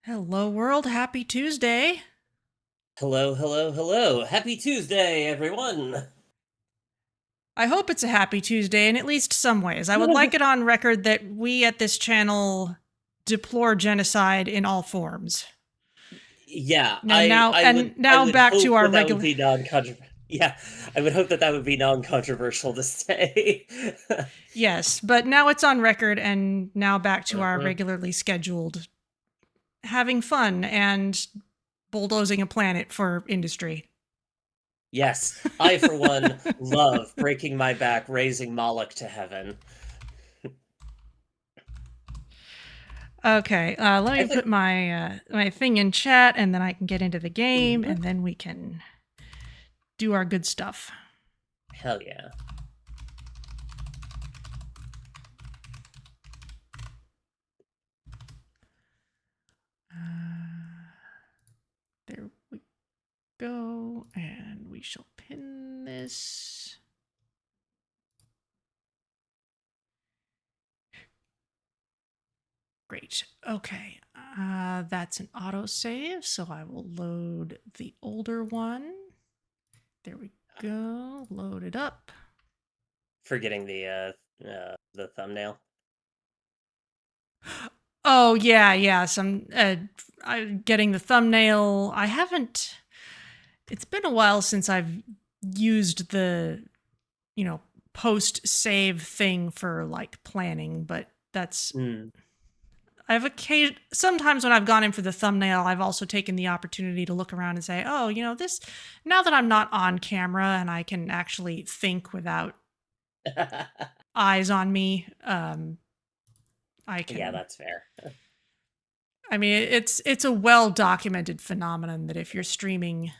Hello, world. Happy Tuesday. Hello, hello, hello. Happy Tuesday, everyone. I hope it's a happy Tuesday in at least some ways. I would like it on record that we at this channel deplore genocide in all forms. Yeah, And now, I would and I now would back to hope our that that would regular. be non-controversial. Yeah, I would hope that that would be non-controversial to say. Yes, but now it's on record, and now back to our Mhm. regularly scheduled having fun and bulldozing a planet for industry. Yes, I for one love breaking my back raising Moloch to heaven. Okay, let I me think put my thing in chat, and then I can get into the game, Mhm. and then we can do our good stuff. Hell yeah. There we go, and we shall pin this. Great. Okay, that's an autosave, so I will load the older one. There we go. Load it up. Forgetting the thumbnail. Oh yeah, yeah. Some getting the thumbnail. I haven't. It's been a while since I've used the you know post save thing for like planning, but that's Mm. sometimes when I've gone in for the thumbnail, I've also taken the opportunity to look around and say, oh, this, now that I'm not on camera and I can actually think without eyes on me, I Yeah, can, that's fair. I mean, it's a well documented phenomenon that if you're streaming,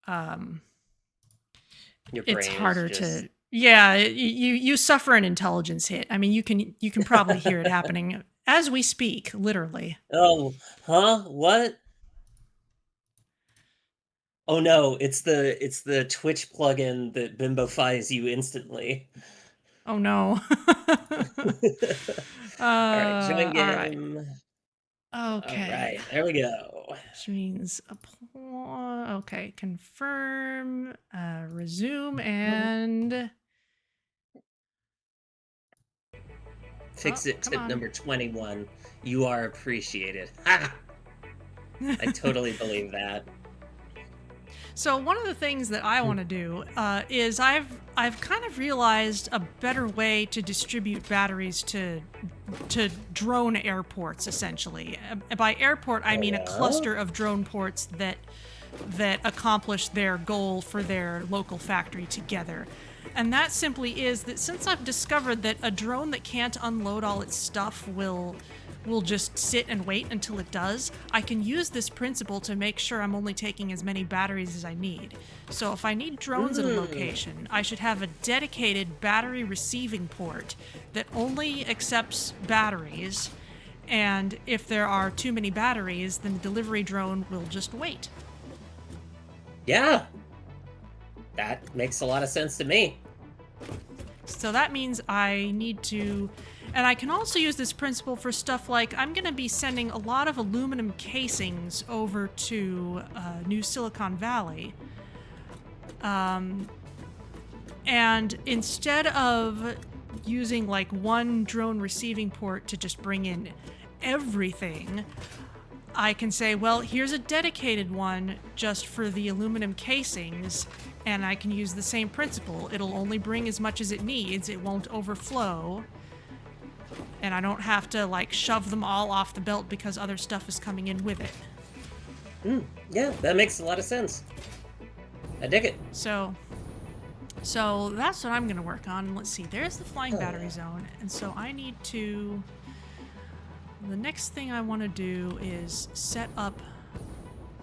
um, Your it's brain is harder just to, yeah, you suffer an intelligence hit. I mean, you can probably hear it happening as we speak, literally. Oh, huh? What? Oh no, it's the Twitch plugin that bimbofies you instantly. Oh no. All right, join All right. game. All Okay. right, there we go. Which means apply. Okay, confirm, resume, and oh, Fix it come tip on. number 21. You are appreciated. Ha! I totally believe that. So one of the things that I want to do is I've kind of realized a better way to distribute batteries to drone airports essentially. By airport I Oh mean a yeah? cluster of drone ports that accomplish their goal for their local factory together. And that simply is that since I've discovered that a drone that can't unload all its stuff will just sit and wait until it does, I can use this principle to make sure I'm only taking as many batteries as I need. So if I need drones at a Mm. location, I should have a dedicated battery receiving port that only accepts batteries, and if there are too many batteries, then the delivery drone will just wait. Yeah, that makes a lot of sense to me. So that means I need to, and I can also use this principle for stuff like I'm going to be sending a lot of aluminum casings over to New Silicon Valley. And instead of using like one drone receiving port to just bring in everything, I can say, well, here's a dedicated one just for the aluminum casings, and I can use the same principle. It'll only bring as much as it needs, it won't overflow, and I don't have to like shove them all off the belt because other stuff is coming in with it. Yeah, that makes a lot of sense. I dig it. So so that's what I'm gonna work on. Let's see, there's the flying Hell battery yeah. zone, and so I need to, the next thing I want to do is set up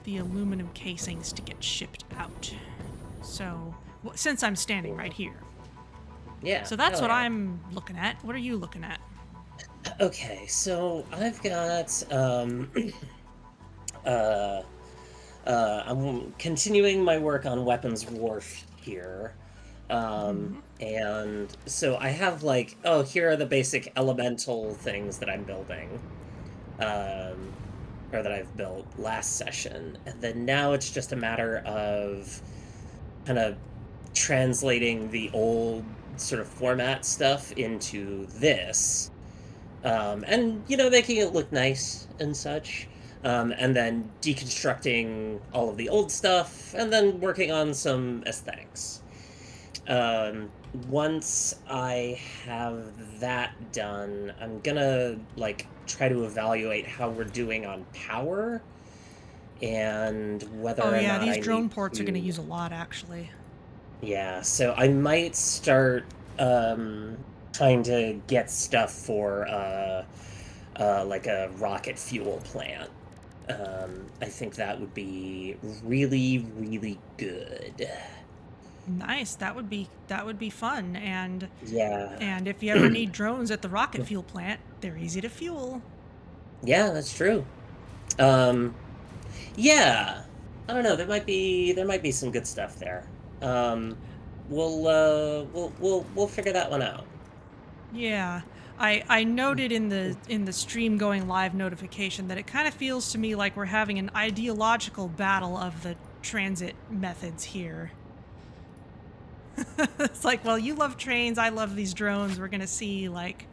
the aluminum casings to get shipped out. So, since I'm standing right here. Yeah, So that's hell what yeah. I'm looking at. What are you looking at? Okay, so I've got uh I'm continuing my work on Weapons Wharf here. And so I have like, oh, here are the basic elemental things that I'm building. um, or that I've built last session, and then now it's just a matter of kind of translating the old sort of format stuff into this, and making it look nice and such, and then deconstructing all of the old stuff, and then working on some aesthetics. Once I have that done, I'm gonna like try to evaluate how we're doing on power and Oh whether or yeah, not these I need drone ports are going to to. use a lot, actually. Yeah, so I might start trying to get stuff for like a rocket fuel plant. I think that would be really, really good. Nice. That would be fun. Yeah. And if you ever need drones at the rocket fuel plant, they're easy to fuel. Yeah, that's true. Um, yeah. I don't know, there might be some good stuff there. Um, we'll figure that one out. Yeah. I noted in the stream going live notification that it kind of feels to me like we're having an ideological battle of the transit methods here. It's like, well, you love trains, I love these drones. We're going to see like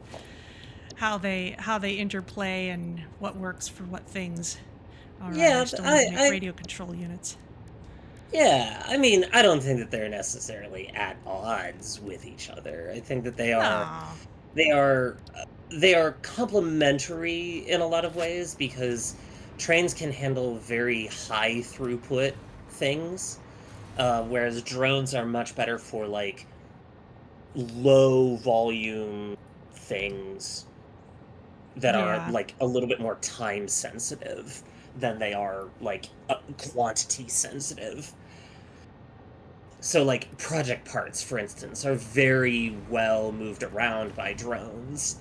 how they interplay and what works for what things. All right, I Yeah, still need to make radio control units. yeah, I mean, I don't think that they're necessarily at odds with each other. I think that No. they are they are complementary in a lot of ways because trains can handle very high throughput things, whereas drones are much better for like low volume things that are Yeah. like a little bit more time sensitive than they are like quantity sensitive. So, like, project parts, for instance, are very well moved around by drones,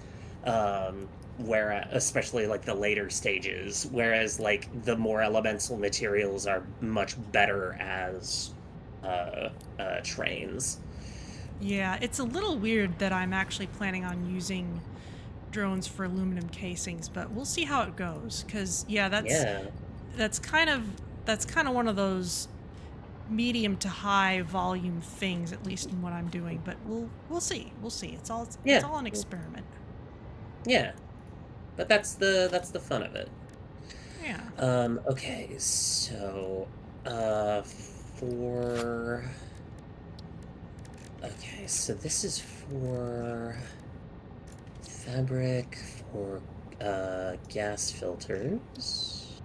where especially like the later stages, whereas like the more elemental materials are much better as uh, trains. Yeah, it's a little weird that I'm actually planning on using drones for aluminum casings, but we'll see how it goes. Cause yeah, Yeah, that's kind of that's kind of one of those medium to high volume things, at least in what I'm doing. But we'll see. We'll see. It's yeah, all an experiment. yeah. But that's the fun of it. Yeah. Okay, so for okay, so this is for fabric for gas filters.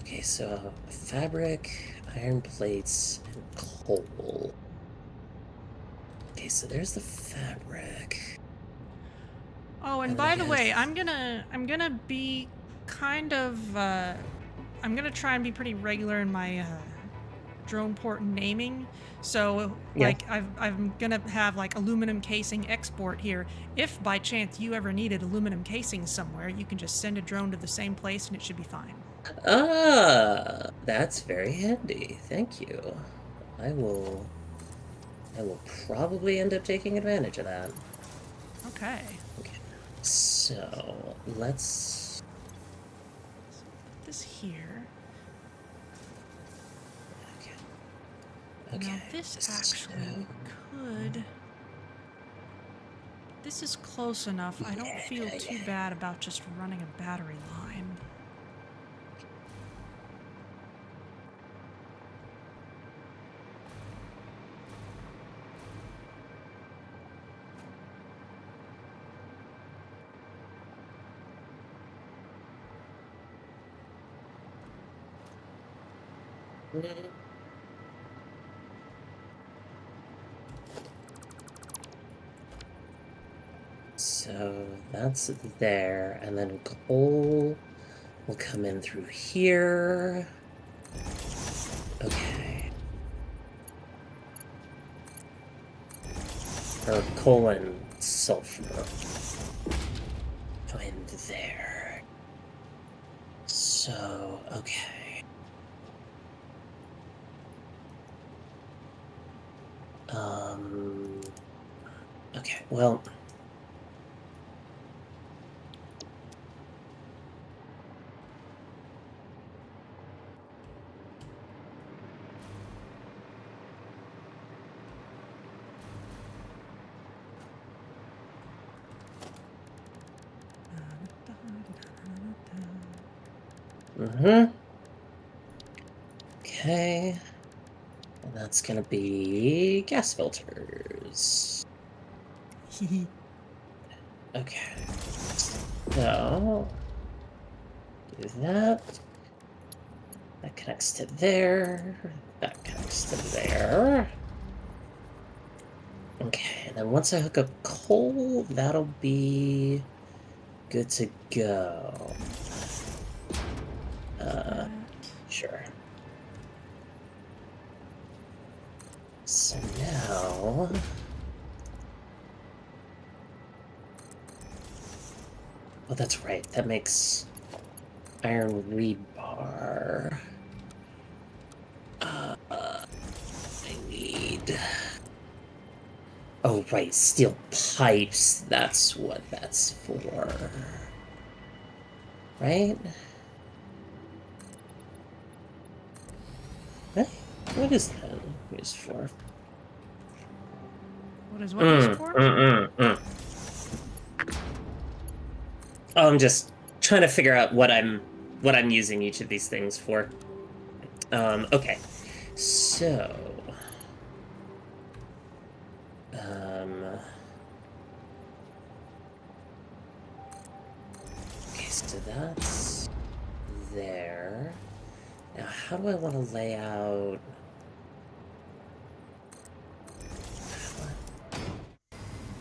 Okay, so fabric, iron plates, and coal. Okay, so there's the fabric. Oh, and And then I by the way, guess I'm gonna be kind of I'm gonna try and be pretty regular in my drone port naming. So yeah. like I'm gonna have like aluminum casing export here. If by chance you ever needed aluminum casing somewhere, you can just send a drone to the same place and it should be fine. Ah, that's very handy. Thank you. I will I will probably end up taking advantage of that. Okay. Okay. So let's. So put this here. Okay. Now Okay. this So actually we could. This is close enough. I don't feel yeah, too bad about just running a battery line. yeah. So that's there, and then coal will come in through here. Okay. Or coal and sulfur. Find there. So, okay. Um, okay, well, Mm-hmm. Okay. And that's gonna be gas filters. Okay. So do that. That connects to there. That connects to there. Okay, and then once I hook up coal, that'll be good to go. Sure. So now... Oh, that's right. That makes iron rebar. I need... Oh, right. Steel pipes. That's what that's for. Right? What is that used for? What is what used for? Oh, I'm just trying to figure out what I'm using each of these things for. Okay. So okay, so that's there. Now, how do I want to lay out?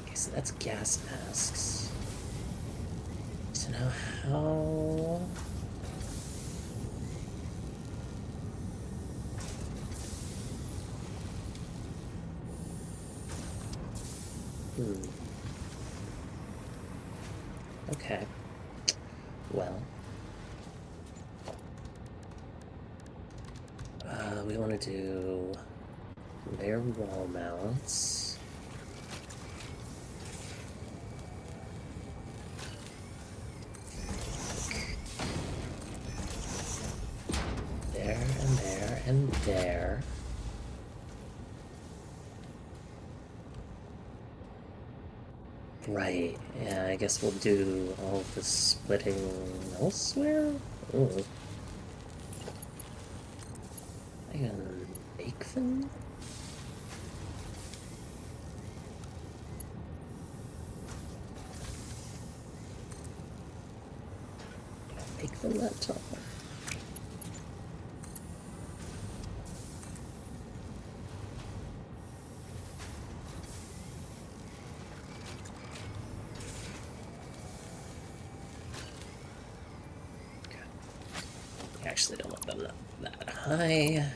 Okay, so that's gas masks. So now how... Okay. Well. We want to do conveyor wall mounts. There and there and there. Right, yeah, I guess we'll do all the splitting elsewhere? Ooh. I can make them? Can I make them that tall? Actually don't want them that high.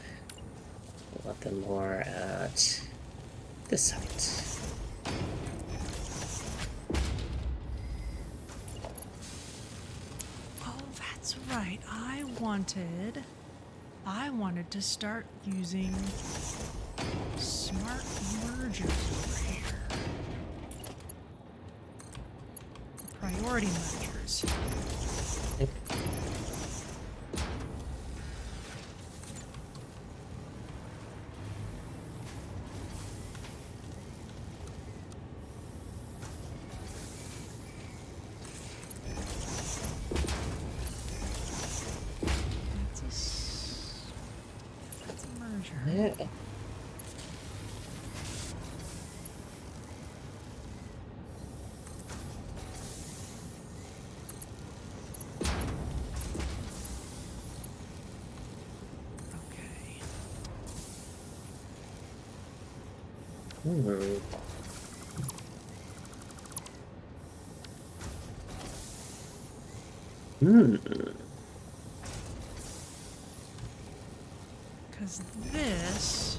We'll want them more at this height. Oh, that's right. I wanted to start using smart mergers over here. Priority mergers. Yep. That's a merger. Yeah. Because this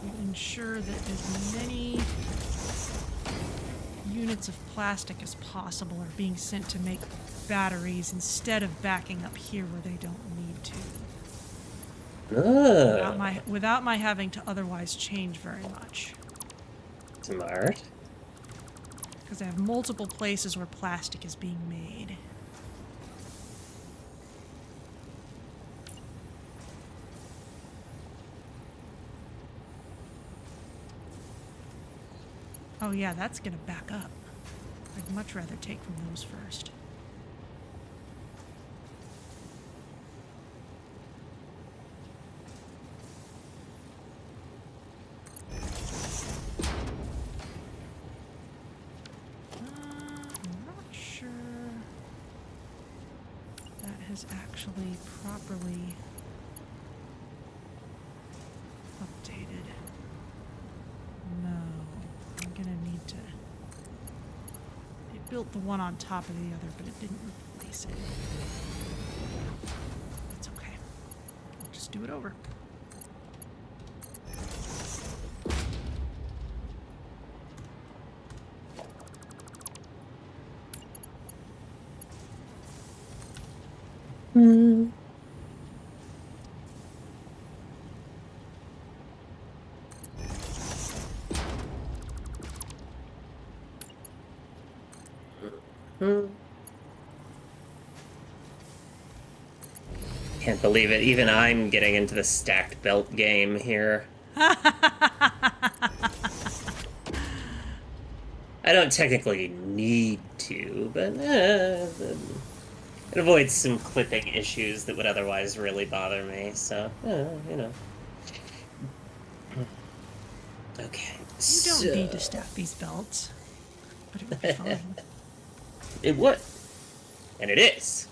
will ensure that as many units of plastic as possible are being sent to make batteries instead of backing up here where they don't need to. Without my having to otherwise change very much. Smart. Because I have multiple places where plastic is being made. Oh yeah, that's gonna back up. I'd much rather take from those first. is actually properly updated. No, I'm gonna need to... It built the one on top of the other, but it didn't replace it. It's okay. I'll just do it over. Can't believe it. Even I'm getting into the stacked belt game here. I don't technically need to, but it avoids some clipping issues that would otherwise really bother me, so, you know. Okay, You don't need to stack these belts, but it would be fine. It would. And it is.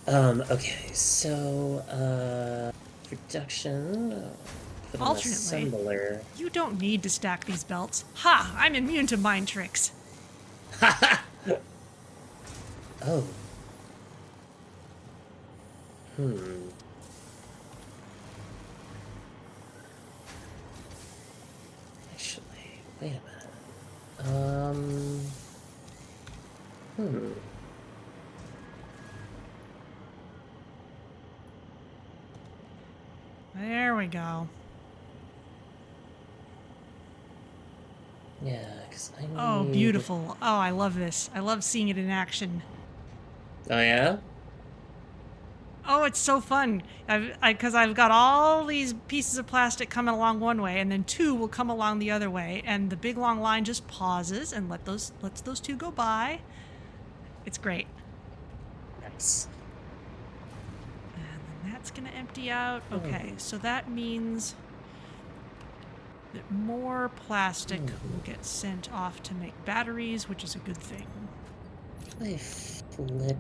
Okay, so, production... Alternately, you don't need to stack these belts. Ha! I'm immune to mind tricks. Oh. Actually, wait a minute. There we go. Yeah, because I need... Oh, beautiful. Oh, I love this. I love seeing it in action. Oh, yeah? Oh, it's so fun. Because I've got all these pieces of plastic coming along one way, and then two will come along the other way, and the big long line just pauses and lets those two go by. It's great. Nice. And then that's going to empty out. Okay, so that means that more plastic will get sent off to make batteries, which is a good thing. I flipped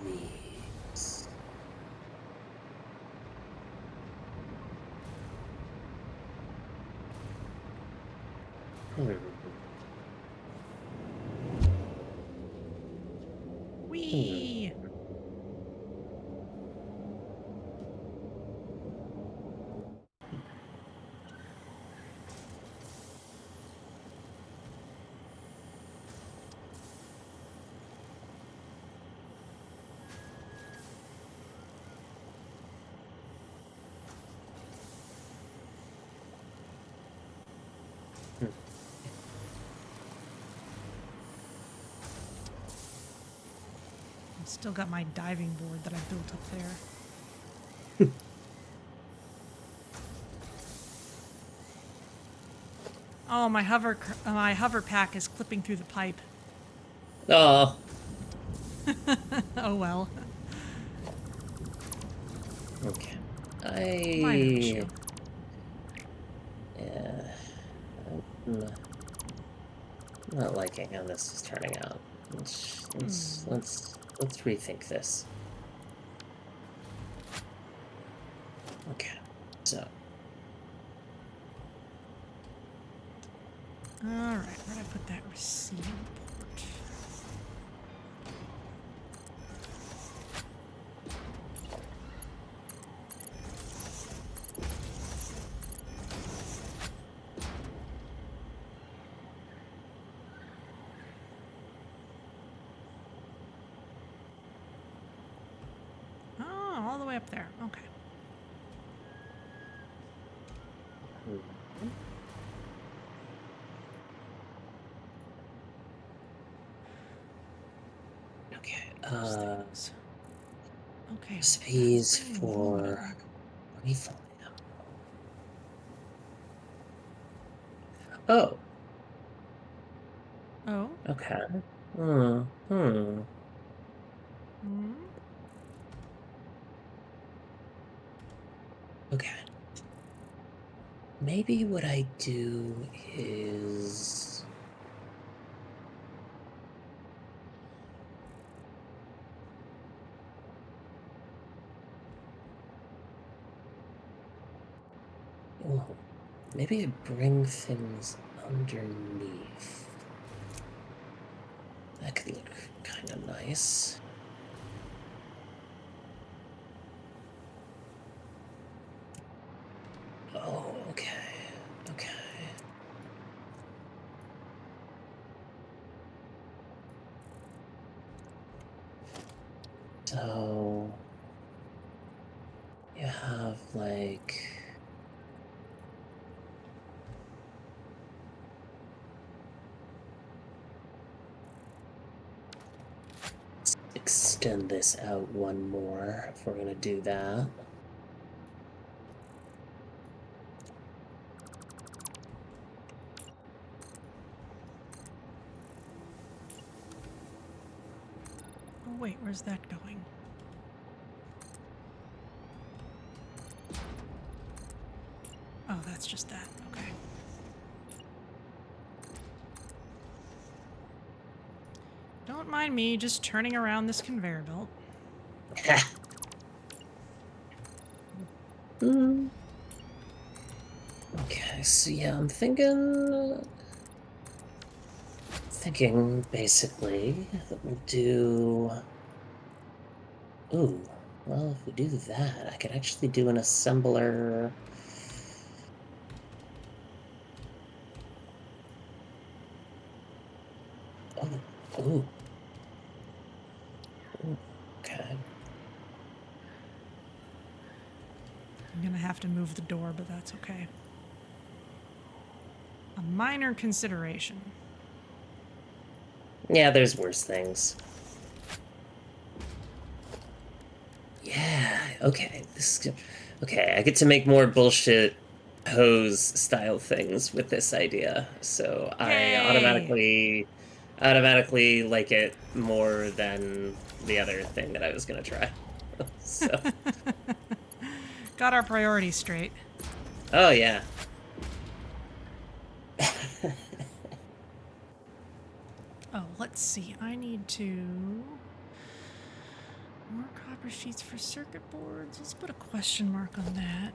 these. Whee! Still got my diving board that I built up there. Oh, my hover pack is clipping through the pipe. Oh. Oh well. Okay. Minor issue. Yeah. I'm not liking how this is turning out. Let's rethink this. Okay. So. All right, where'd I put that receiving port? Oh, all the way up there. Okay. Okay. Okay. Recipes for refilling. Oh. Oh. Okay. Okay. Maybe what I do is... Ooh, maybe I bring things underneath. That could look kind of nice. Oh, okay. Okay. So you have like let's extend this out one more if we're gonna do that. Oh, wait, where's that going? Oh, that's just that. Okay. Don't mind me just turning around this conveyor belt. Okay, so yeah, I'm thinking basically that we'll do. Ooh, well, if we do that, I could actually do an assembler. Oh, ooh. Ooh, okay. I'm gonna have to move the door, but that's okay. A minor consideration. Yeah, there's worse things. Yeah, okay. This is good. Okay, I get to make more bullshit hose style things with this idea. So I Yay! automatically like it more than the other thing that I was gonna try. So Got our priorities straight. oh yeah. Oh, let's see. I need to... More copper sheets for circuit boards. Let's put a question mark on that.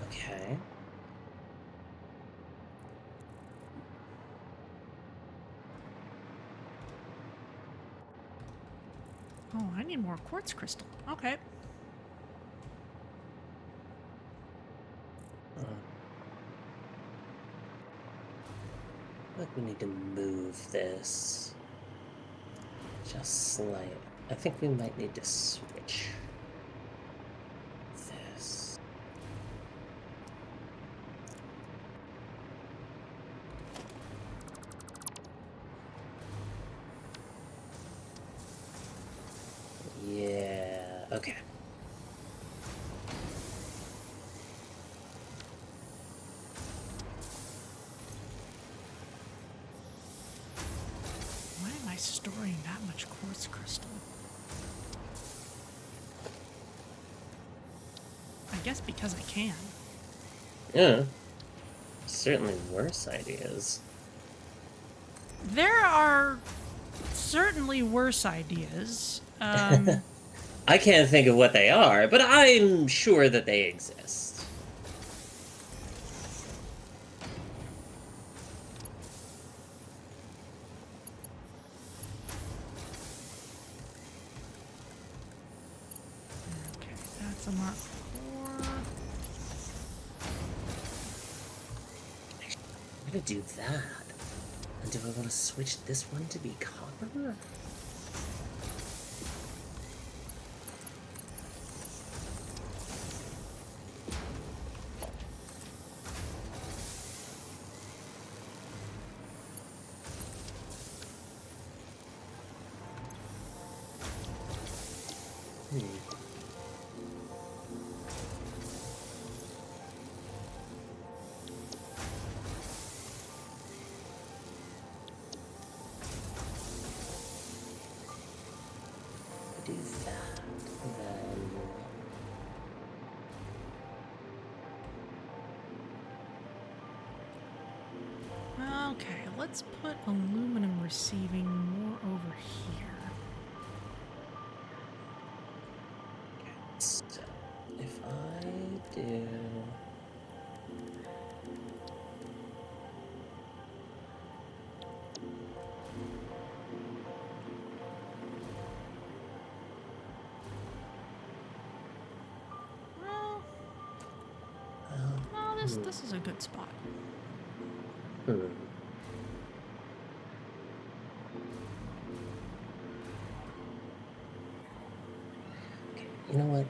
Okay. Oh, I need more quartz crystal. Okay. I think we need to move this just slight. I think we might need to switch this. Yeah, okay. Why am I storing that much quartz crystal? I guess because I can. Yeah. Certainly worse ideas. There are certainly worse ideas. I can't think of what they are, but I'm sure that they exist. Okay, that's a Mark 4. I'm gonna do that. And do I want to switch this one to be copper? that, then... Okay, let's put aluminum receiving more over here. So, if I do... Well, this is a good spot. Okay, you know what?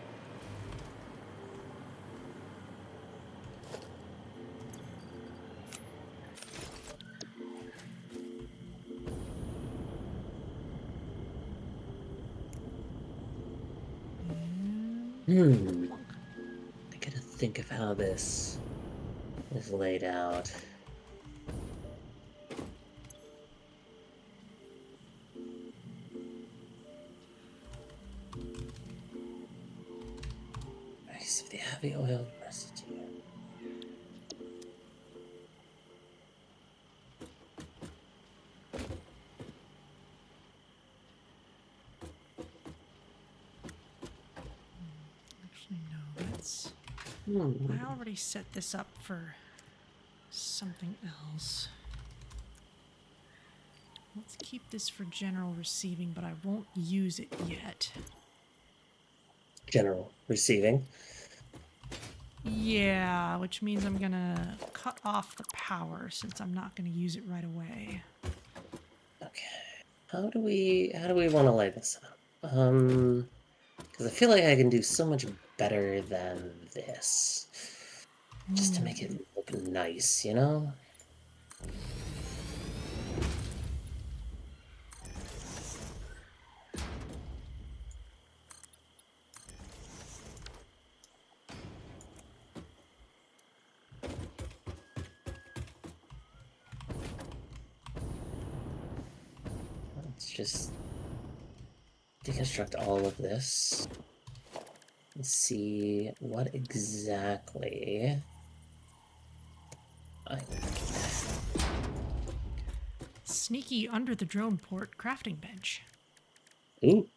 I gotta think of how this is laid out. Nice of the heavy oil residue. Actually, no, that's... I already set this up for something else. Let's keep this for general receiving, but I won't use it yet. General receiving. Yeah, which means I'm gonna cut off the power since I'm not gonna use it right away. Okay. How do we want to lay this out? Because I feel like I can do so much better than this. Just to make it look nice, you know? Let's just deconstruct all of this and see what exactly I need. Sneaky under the drone port crafting bench. Ooh.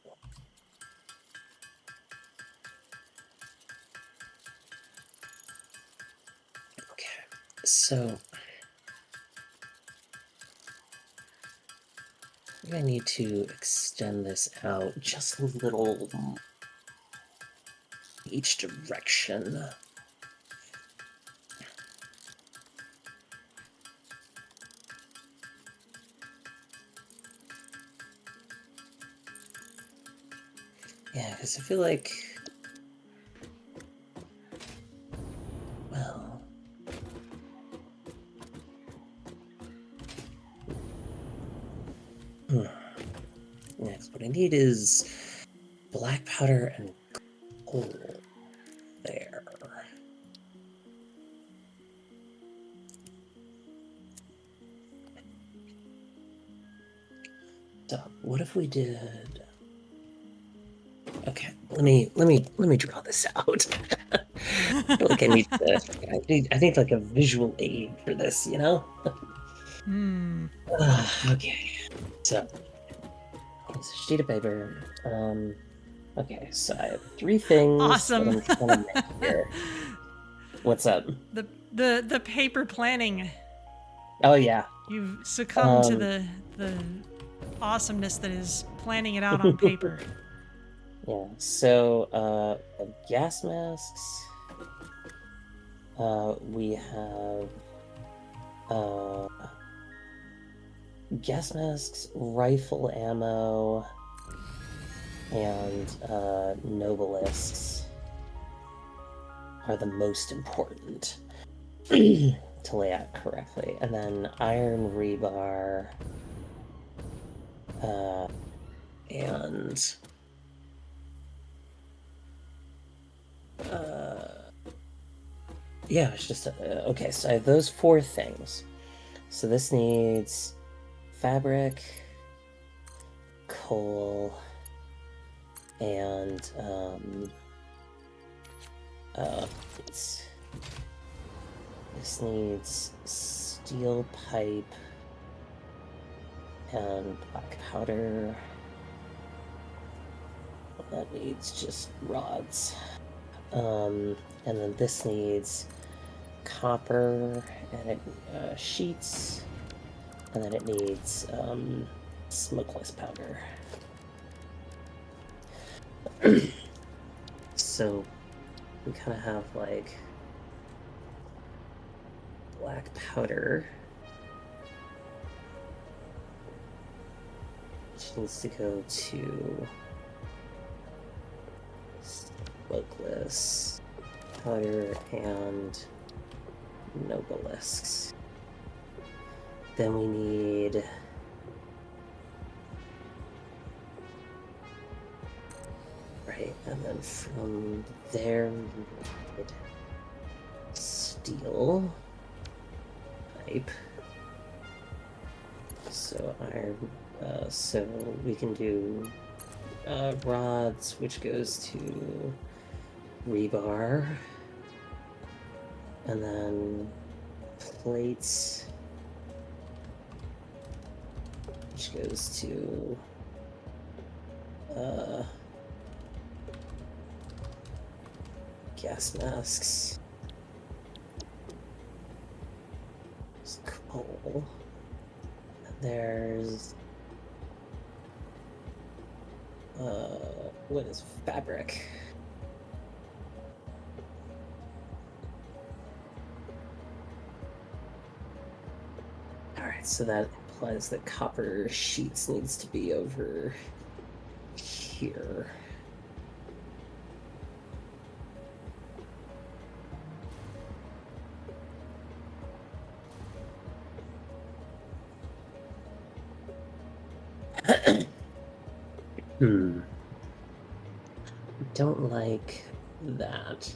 Okay, so I need to extend this out just a little each direction. Yeah, because I feel like, well, next, what I need is black powder and coal there. So, what if we did? Okay, let me draw this out. I feel like I need like a visual aid for this, you know? Okay, so it's a sheet of paper. Okay, so I have 3 things Awesome. that I'm trying to make here. What's up? The paper planning. Oh yeah. You've succumbed to the awesomeness that is planning it out on paper. Yeah, so gas masks. We have gas masks, rifle ammo, and nobelisks are the most important to lay out correctly. And then iron rebar and yeah, it's just okay, so I have those 4 things. So this needs fabric, coal, and this needs steel pipe and black powder. That needs just rods. And then this needs copper and sheets, and then it needs smokeless powder. So we kind of have like black powder, which needs to go to smokeless powder and nobelisks. Then we need and then from there we need steel pipe. So so we can do rods, which goes to rebar, and then plates, which goes to gas masks. There's coal. And there's what is fabric? Alright, so that implies that copper sheets needs to be over here. Don't like that.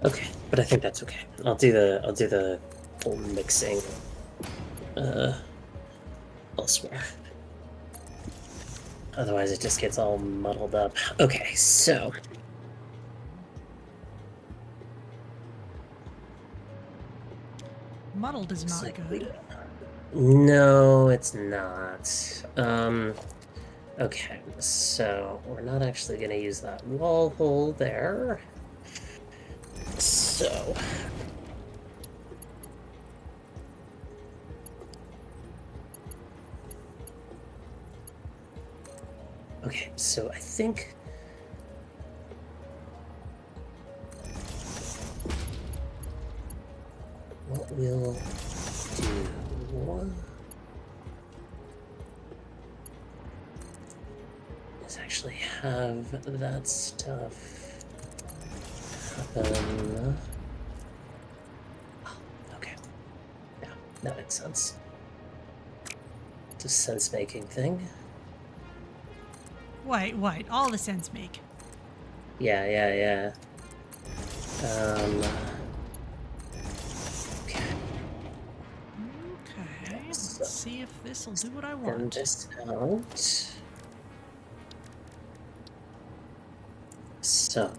Okay, but I think that's okay. I'll do the whole mixing elsewhere. Otherwise it just gets all muddled up. Okay, so muddled is not good. No, it's not. Okay, so we're not actually going to use that wall hole there. So okay, so I think what we'll do is actually have that stuff happen. Oh, okay. Yeah, that makes sense. It's a sense-making thing. Wait, all the sense make. Yeah. Okay. Okay, let's see if this will do what I want. And this out. So.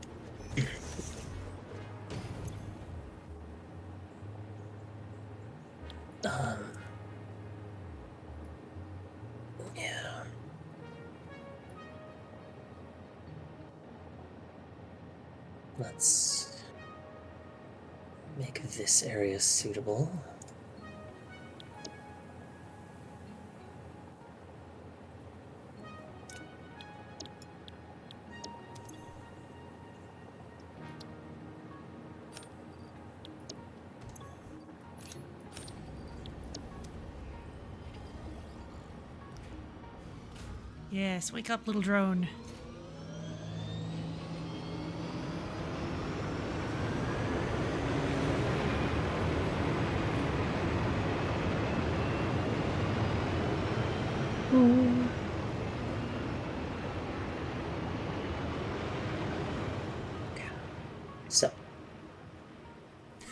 Yeah. Let's make this area suitable. Yes, wake up, little drone. So.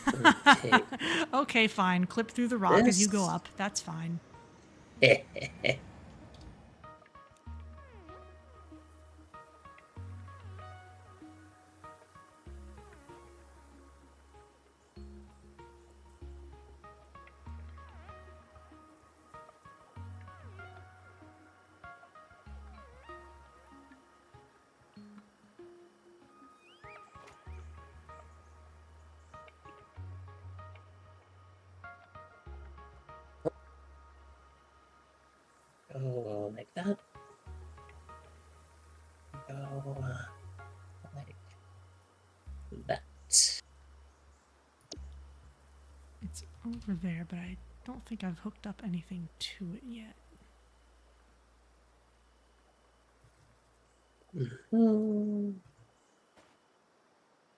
Okay. Okay, fine. Clip through the rock as you go up. That's fine. Go like that. Go like that. It's over there, but I don't think I've hooked up anything to it yet.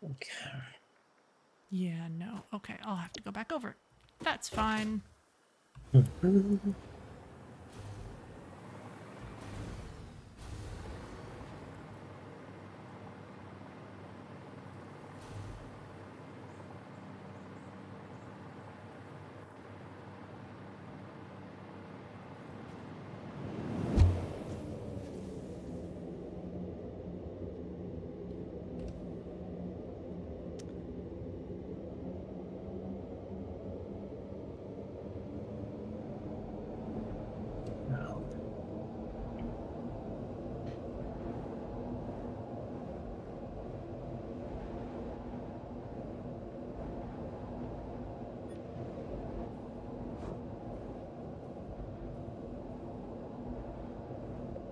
Okay. Yeah, no. Okay, I'll have to go back over it. That's fine. No.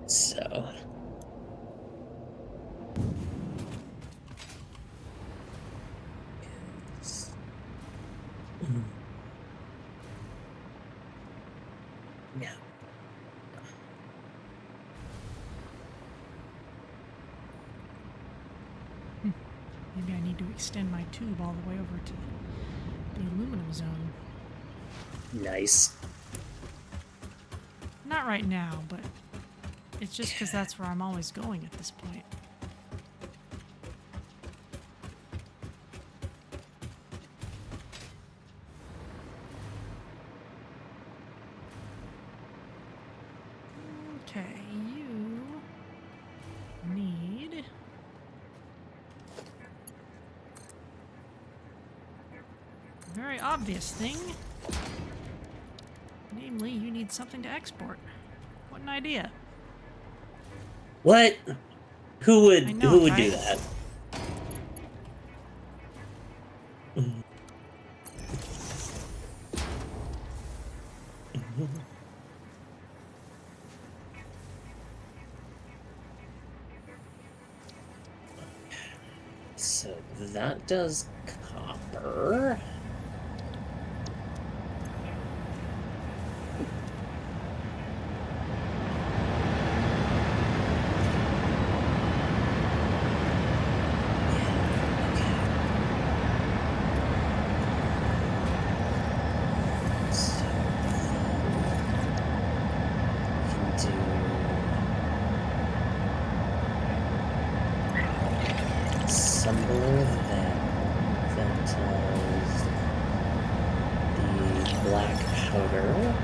So. Yeah. Maybe I need to extend my tube all the way over to the aluminum zone. Nice. Not right now, but it's just because that's where I'm always going at this point. Okay, you need a very obvious thing. Namely, you need something to export. What an idea. What? Who would I know, who would right? do that? So that does copper. Assembler that does the black powder.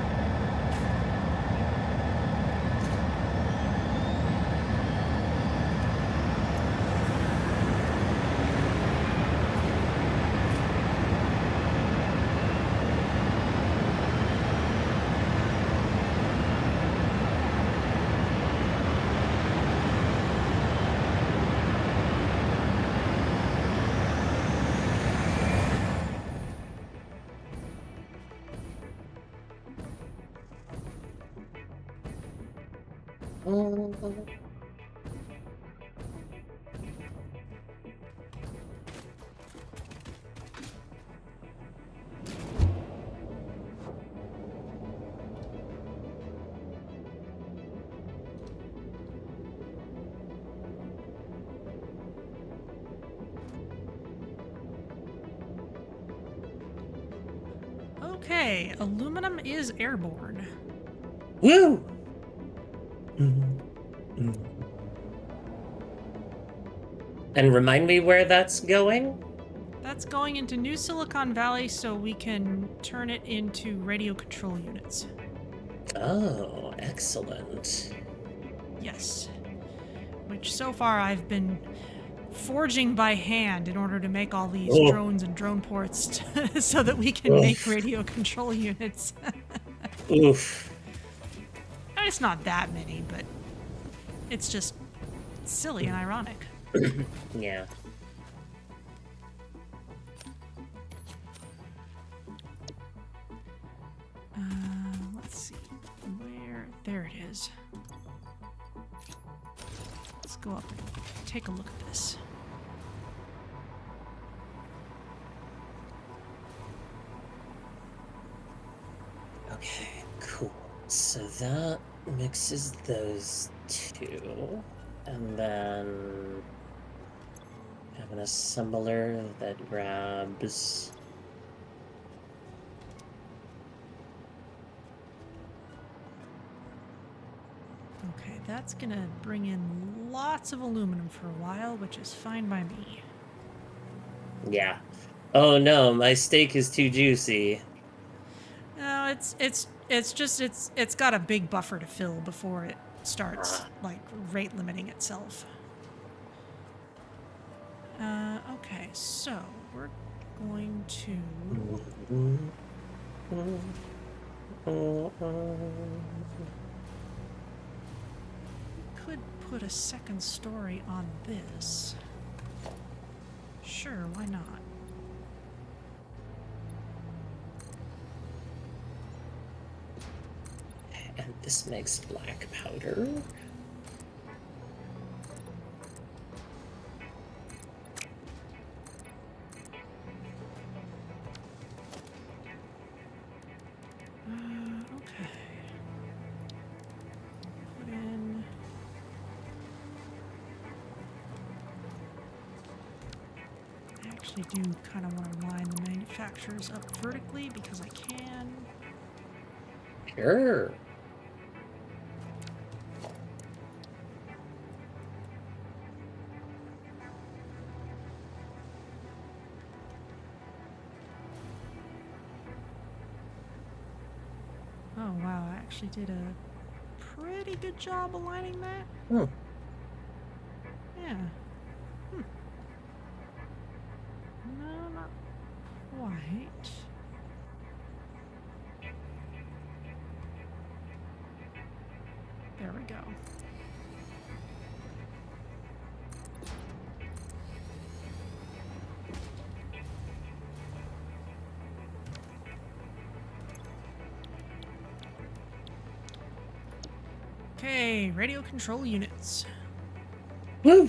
Okay, aluminum is airborne. Woo! And remind me where that's going? That's going into New Silicon Valley so we can turn it into radio control units. Oh, excellent. Yes. Which so far I've been forging by hand in order to make all these Oh, drones and drone ports so that we can make oof, radio control units. oof. It's not that many, but it's just silly and ironic. Yeah. Let's see. Where? There it is. Let's go up and take a look at this. Okay, cool. So that mixes those two. And then have an assembler that grabs. Okay, that's gonna bring in lots of aluminum for a while, which is fine by me. Yeah. Oh no, my steak is too juicy. No, it's got a big buffer to fill before it starts like rate limiting itself. Okay, so we're going to could put a second story on this. Sure, why not? And this makes black powder. Okay. Put in. I actually do kind of want to line the manufacturers up vertically because I can. Sure. Oh wow, I actually did a pretty good job aligning that. Hmm. Yeah. No, not quite. There we go. Okay, radio control units. Woo!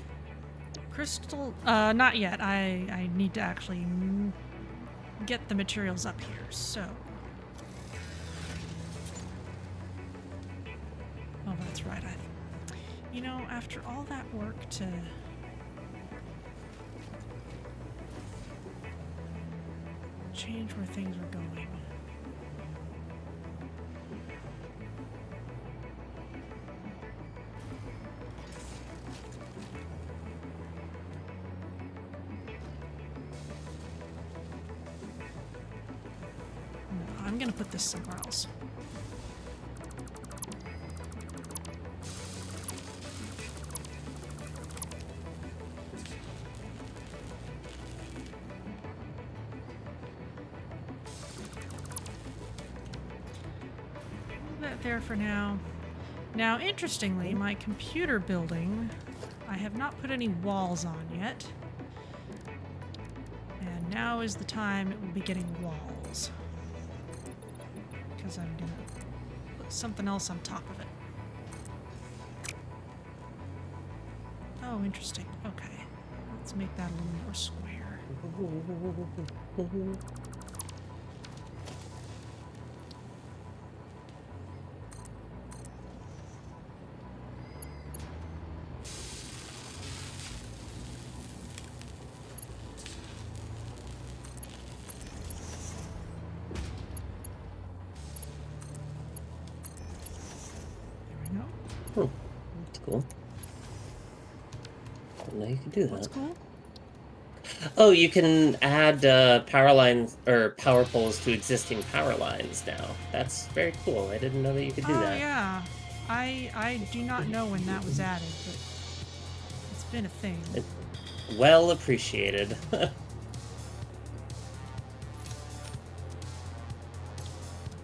Crystal, not yet. I need to actually get the materials up here, so. Oh, that's right. You know, after all that work to change where things were going. No, I'm gonna put this somewhere else. That there for now. Now, interestingly, my computer building, I have not put any walls on yet. And now is the time it will be getting walls. Because I'm gonna put something else on top of it. Oh, interesting. Okay. Let's make that a little more square. Oh, that's cool. I didn't know you could do that. What's cool? Oh, you can add power lines or power poles to existing power lines now. That's very cool. I didn't know that you could do Oh that. yeah. I do not know when that was added, but it's been a thing. Well appreciated.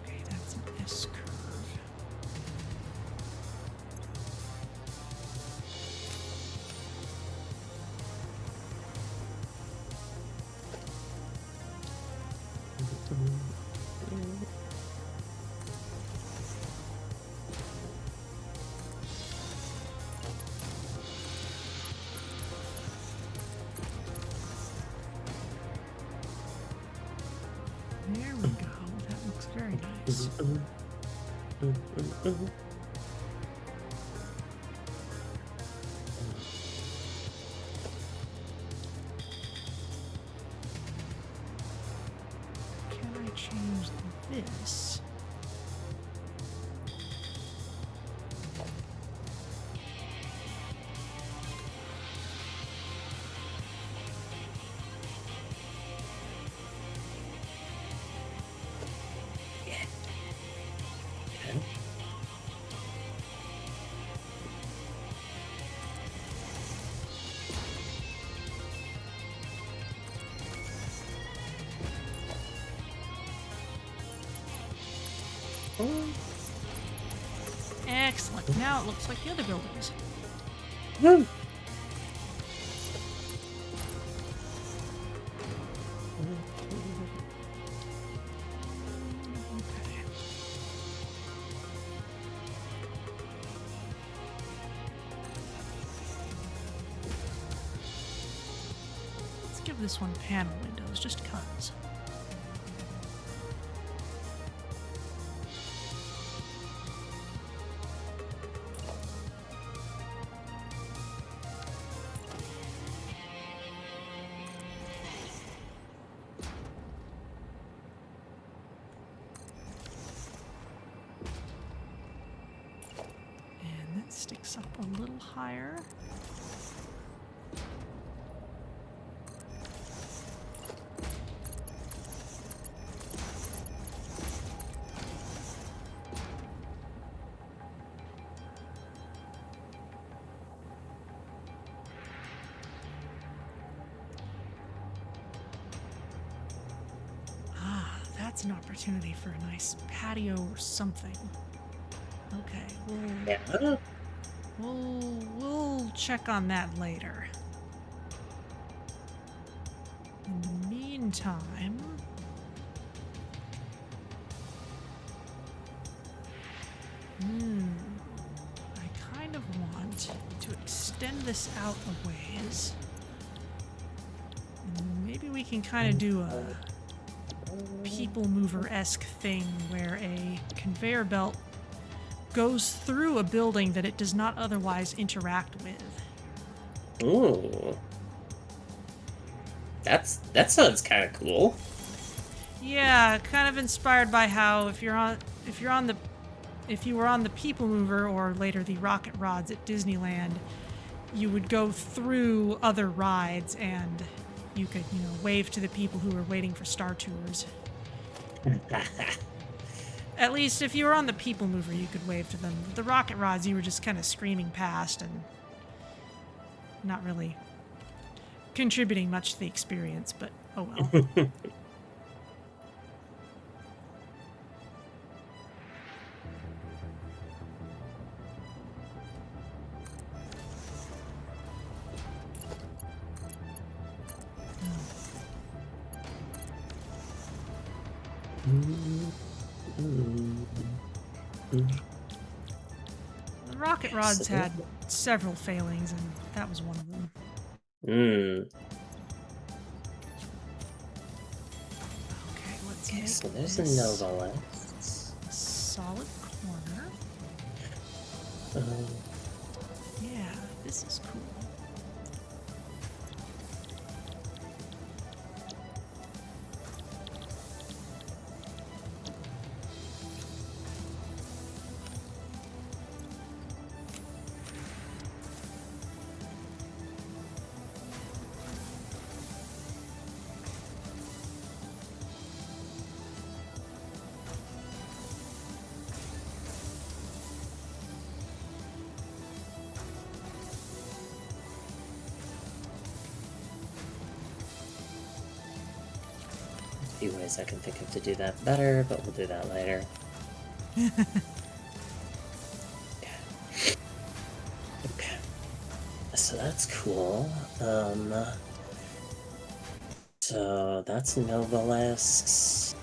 Okay, that's an S curve. There we go. That looks very nice. Can I change this? Excellent. Now it looks like the other buildings. Woo! Okay. Let's give this one panel windows, just cuz. And that sticks up a little higher. That's an opportunity for a nice patio or something. Okay, Yeah. we'll check on that later. In the meantime, I kind of want to extend this out a ways. And maybe we can kind of do a Peoplemover-esque thing where a conveyor belt goes through a building that it does not otherwise interact with. Ooh. That sounds kind of cool. Yeah, kind of inspired by how if you were on the Peoplemover or later the Rocket Rods at Disneyland, you would go through other rides and you could, wave to the people who were waiting for Star Tours. At least if you were on the Peoplemover, you could wave to them. The Rocket Rods, you were just kind of screaming past and not really contributing much to the experience, but oh well. The Rocket Rods had several failings, and that was one of them. Okay, let's make So there's this a Nova left. a solid corner. Yeah, this is cool. few ways I can think of to do that better, but we'll do that later. Okay. So that's cool. So that's Novelisks.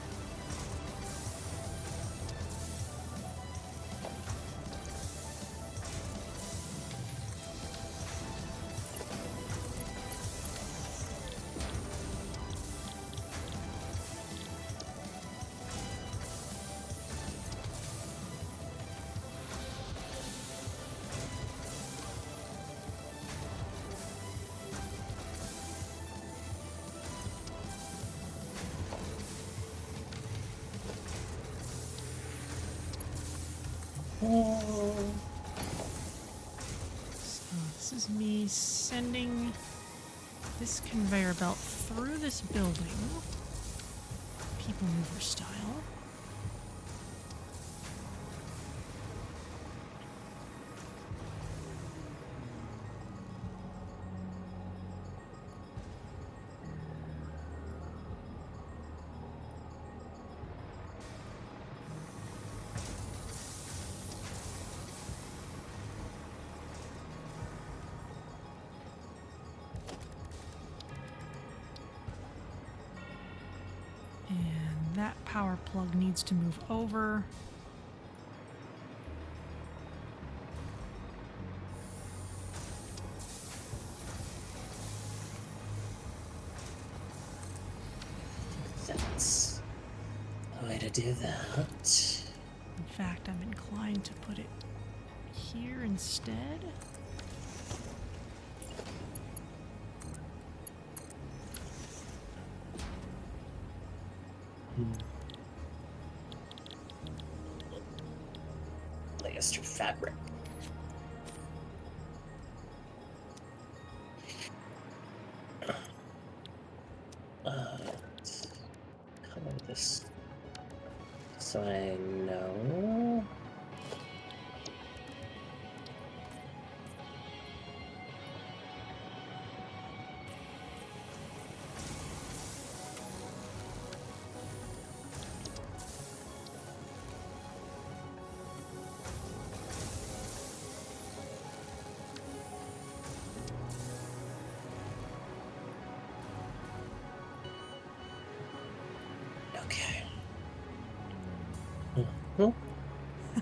So this is me sending this conveyor belt through this building, Peoplemover style. And that power plug needs to move over. That's a way to do that. In fact, I'm inclined to put it here instead. Polyester fabric. Let's color this so I know. Okay.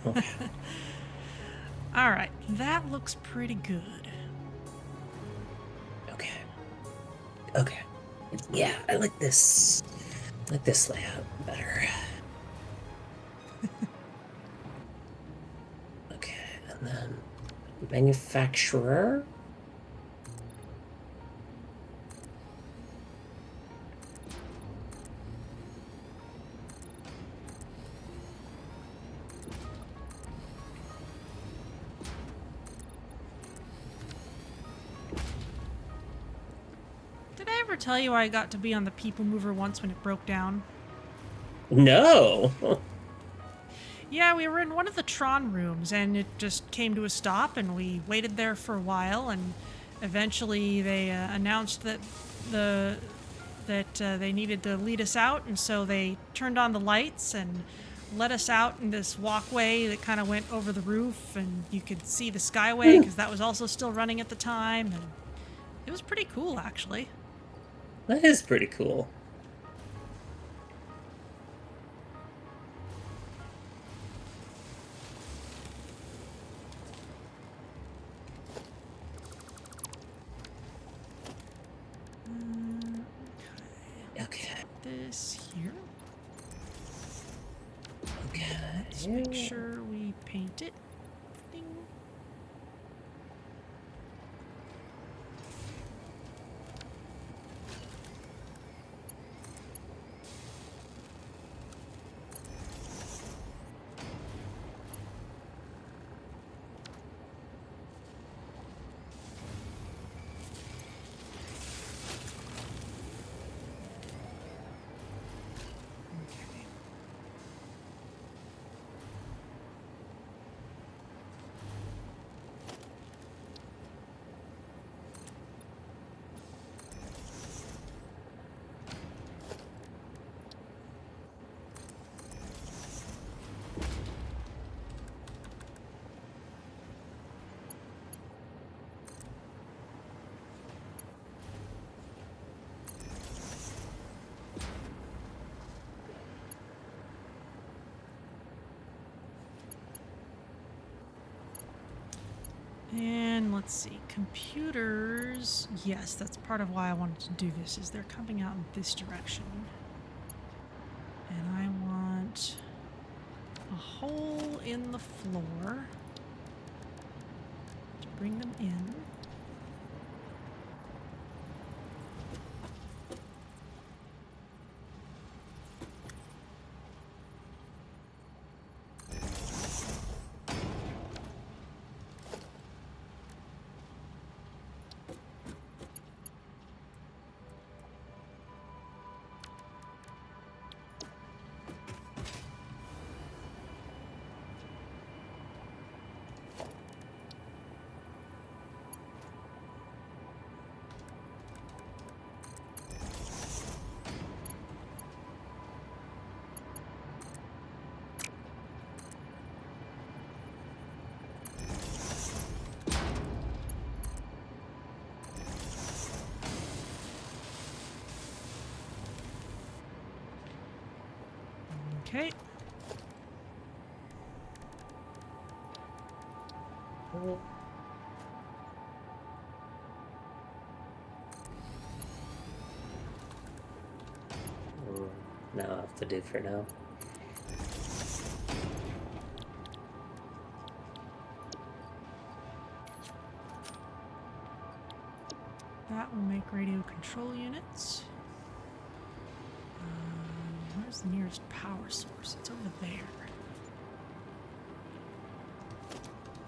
Okay. All right, that looks pretty good. Okay. Okay. Yeah, I like this. I like this layout better. Okay, and then manufacturer. Did I ever tell you I got to be on the Peoplemover once when it broke down? No. Yeah, we were in one of the Tron rooms and it just came to a stop and we waited there for a while and eventually they announced that they needed to lead us out, and so they turned on the lights and let us out in this walkway that kind of went over the roof and you could see the skyway because that was also still running at the time, and it was pretty cool actually. That is pretty cool. Okay. This here. Okay. Let's make sure we paint it. Ding. then let's see. Computers. Yes, that's part of why I wanted to do this, is they're coming out in this direction. And I want a hole in the floor to bring them in. Okay. Now I have to do for now. That will make radio control units. Where's the nearest power source? It's over there.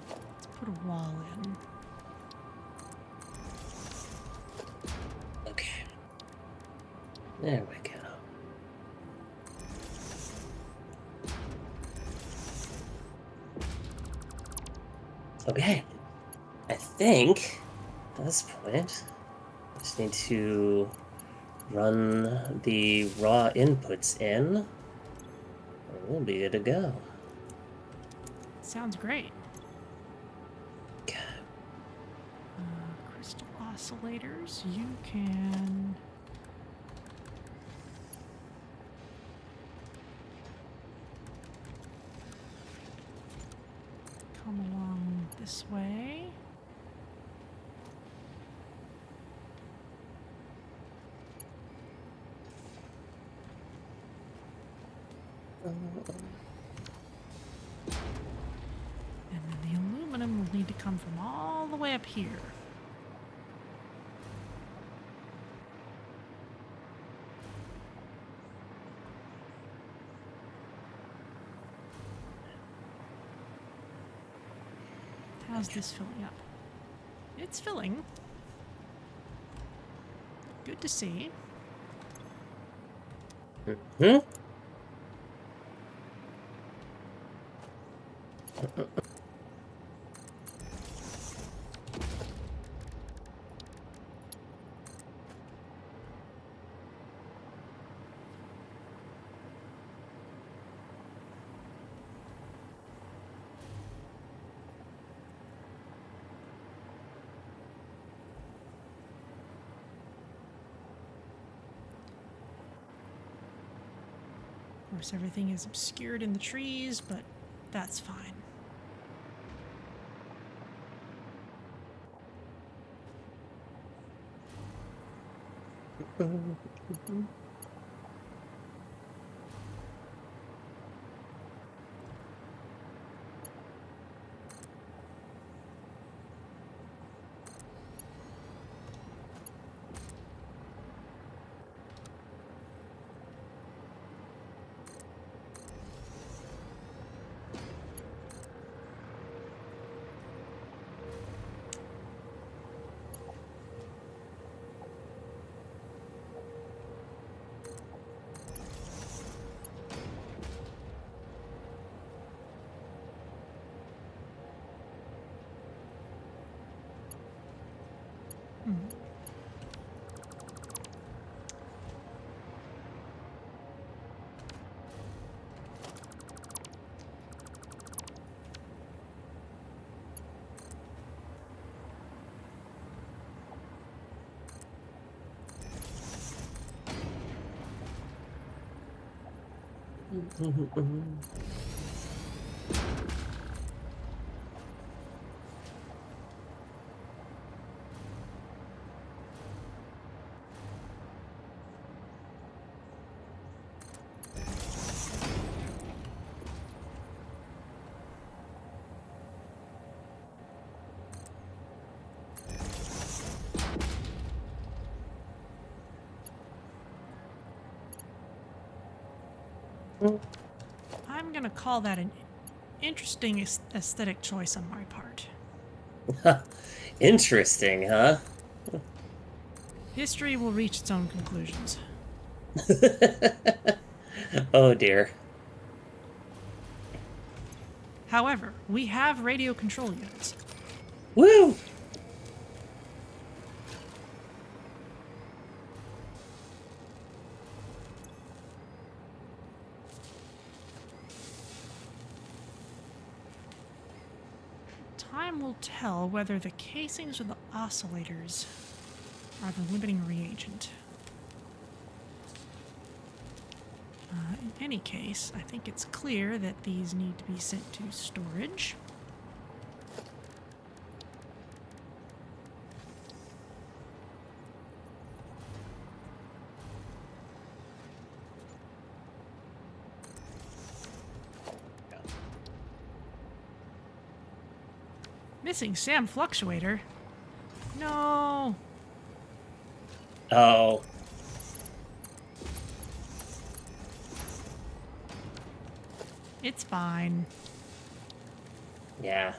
Let's put a wall in. Okay. There we go. Okay. I think at this point, I just need to run the raw inputs in, and we'll be good to go. Sounds great. Okay. Crystal oscillators. You can... come along this way. And then the aluminum will need to come from all the way up here. How's this filling up? It's filling. Good to see. Hmm? Of course, everything is obscured in the trees, but that's fine. I'm gonna call that an interesting aesthetic choice on my part. Interesting, huh? History will reach its own conclusions. Oh dear. However, we have radio control units. Woo! Time will tell whether the casings or the oscillators are the limiting reagent. In any case, I think it's clear that these need to be sent to storage. Missing SAM fluctuator? No. Oh. It's fine. Yeah.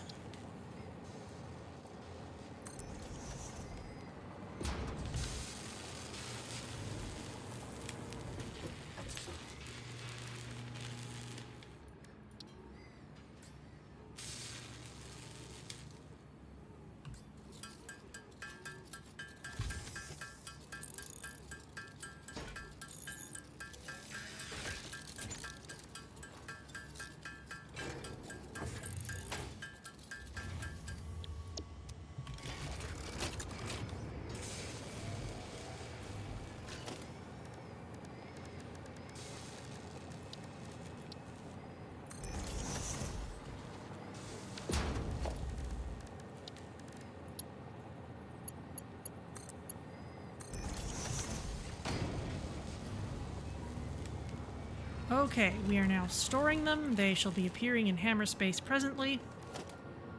Okay, we are now storing them. They shall be appearing in hammer space presently.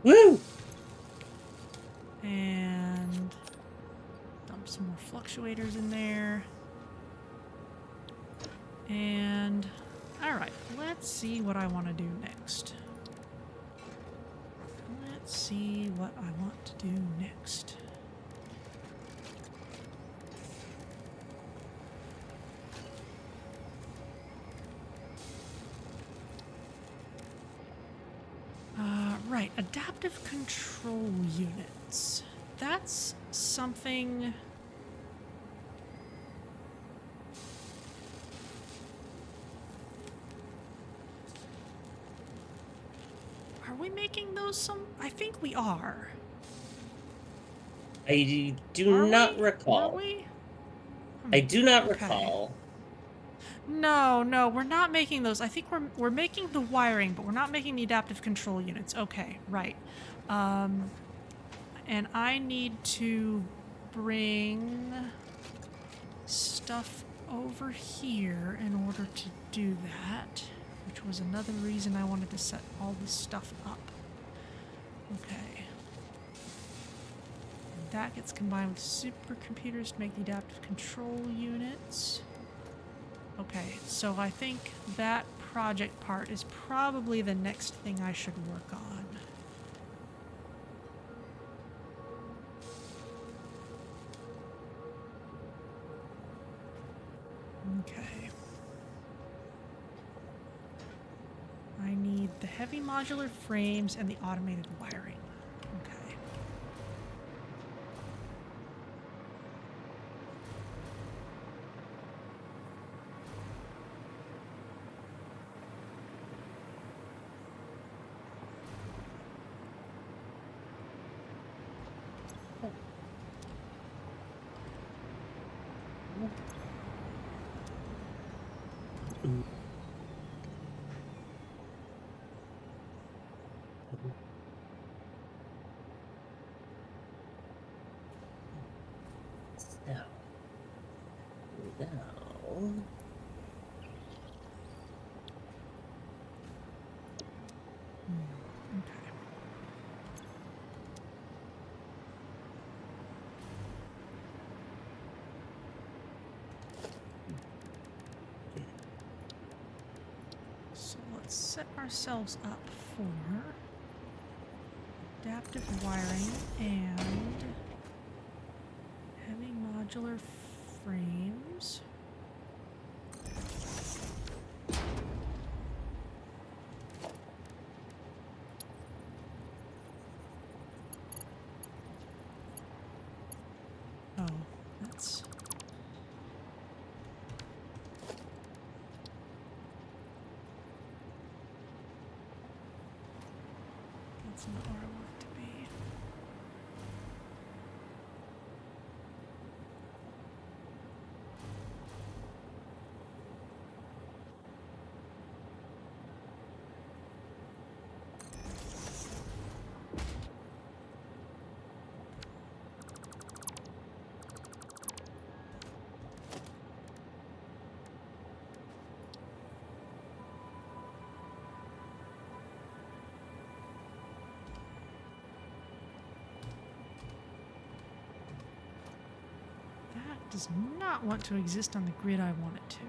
Woo! And dump some more fluctuators in there. And alright, let's see what I want to do next. Let's see what I want to do next. Right, adaptive control units. That's something... Are we making those some... I think we are. I do not recall. Are we? I do not Okay. recall. No, we're not making those. I think we're making the wiring, but we're not making the adaptive control units. Okay, right. And I need to bring stuff over here in order to do that, which was another reason I wanted to set all this stuff up. Okay. And that gets combined with supercomputers to make the adaptive control units. Okay, so I think that project part is probably the next thing I should work on. Okay. I need the heavy modular frames and the automated wiring. Okay. Now. Okay. let's set ourselves up for adaptive wiring and heavy modular frames. Oh, that's... That's not where I want it to be. That does not want to exist on the grid I want it to.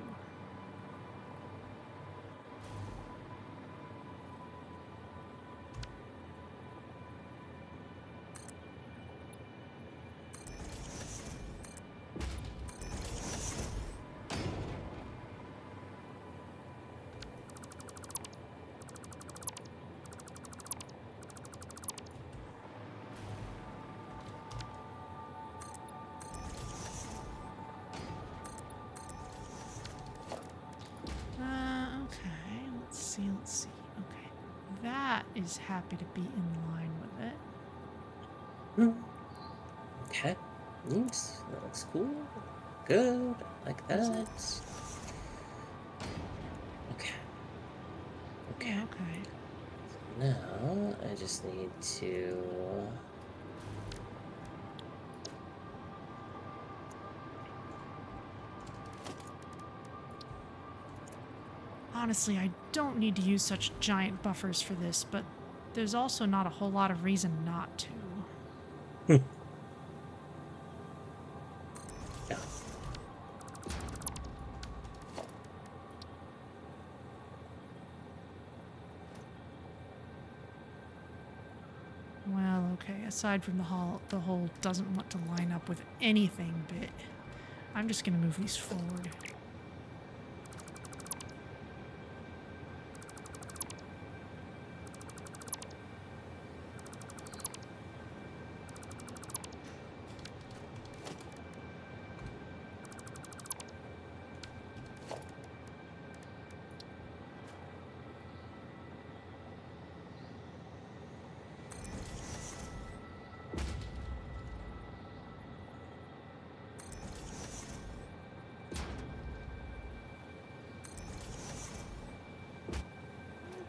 Let's see. Okay. That is happy to be in line with it. Okay. Neat. That looks cool. Good. Like that. Okay. Okay. Yeah, okay. Now, I just need to... Honestly, I don't need to use such giant buffers for this, but there's also not a whole lot of reason not to. Yeah. Well, okay, aside from the hole doesn't want to line up with anything bit. I'm just gonna move these forward.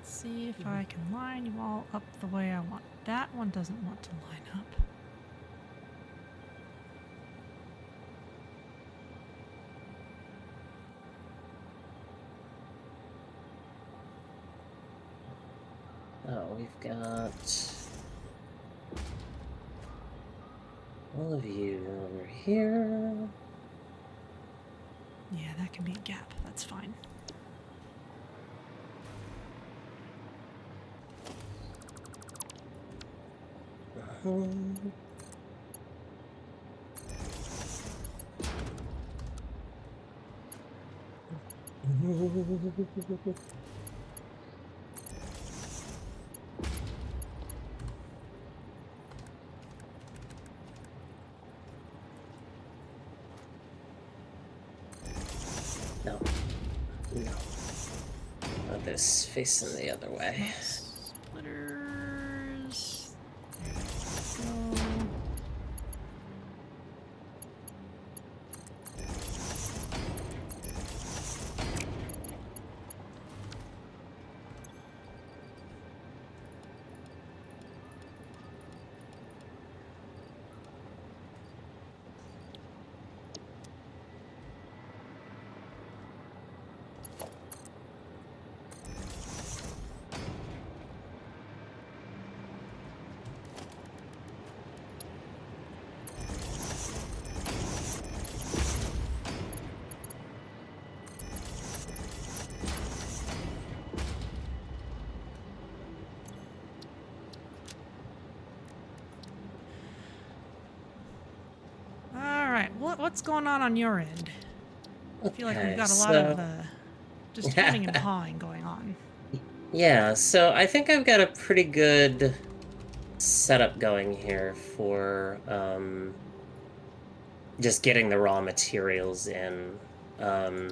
See if I can line you all up the way I want. That one doesn't want to line up. Oh, we've got all of you over here. Yeah, that can be a gap. That's fine. No. No. Not this. Facing the other way. Splitters. There we go. right. What's going on your end? I feel like we've Okay, got a lot so of just hemming and hawing going on. yeah, so I think I've got a pretty good setup going here for just getting the raw materials in. I'm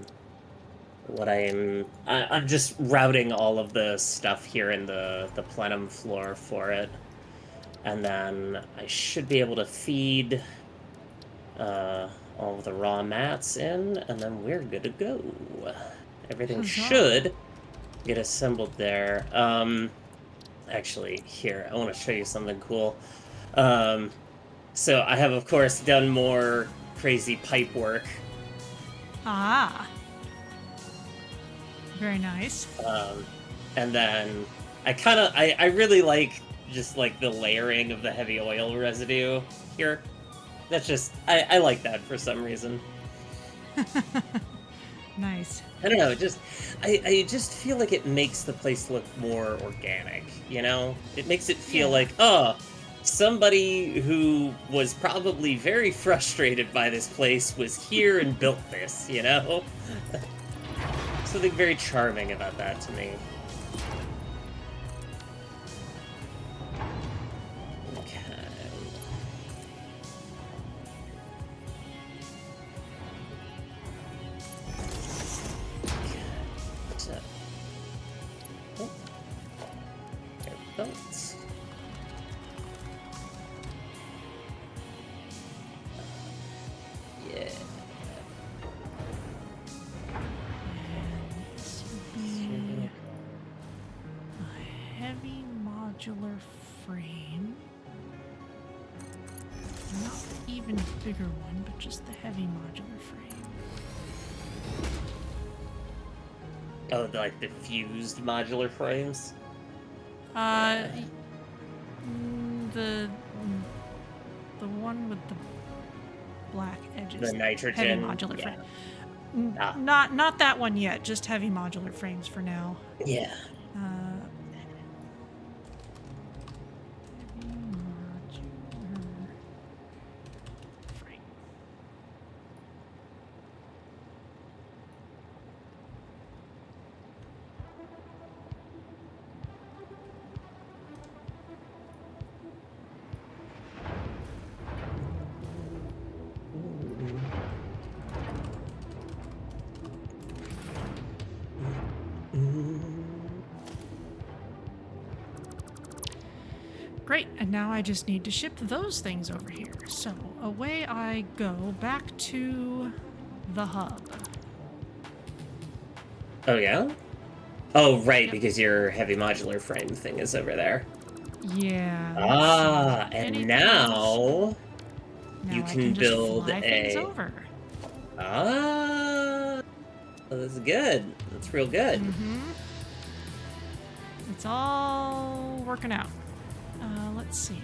just routing all of the stuff here in the plenum floor for it, and then I should be able to feed all of the raw mats in, and then we're good to go. Everything Huzzah. should get assembled there. Actually, here, I want to show you something cool. So I have, of course, done more crazy pipe work. Ah. Very nice. And then I really like just like the layering of the heavy oil residue here. That's just, I like that for some reason. Nice. I don't know, I just feel like it makes the place look more organic, you know? It makes it feel like, oh, somebody who was probably very frustrated by this place was here and built this, you know? Something very charming about that to me. Okay. Oh. Airboats. Yeah. This would be a heavy modular frame. Not the even bigger one, but just the heavy modular frame. Oh, like the fused modular frames? The one with the black edges. The nitrogen? Heavy modular frame. Ah. Not that one yet, just heavy modular frames for now. Yeah. Heavy modular frame. Great, and now I just need to ship those things over here. So away I go back to the hub. Oh, yeah? Oh, right, Yep. because your heavy modular frame thing is over there. Yeah. Ah, and Anything now else? you I can just build fly things a... over. Ah, that's good. That's real good. Mm-hmm. It's all working out. Let's see.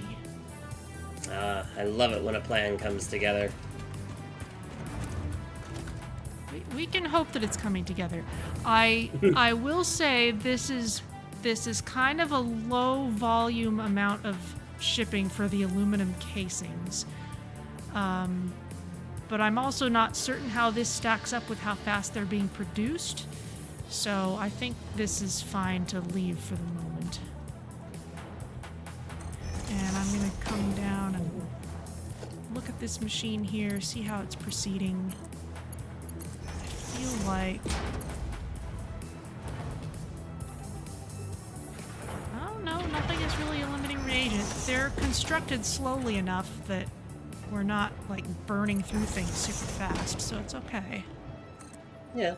I love it when a plan comes together. We can hope that it's coming together. I will say this is kind of a low volume amount of shipping for the aluminum casings. But I'm also not certain how this stacks up with how fast they're being produced. So I think this is fine to leave for the moment. And I'm gonna come down and look at this machine here, see how it's proceeding. I feel like... Oh no, nothing is really a limiting reagent. They're constructed slowly enough that we're not, like, burning through things super fast, so it's okay. Yeah.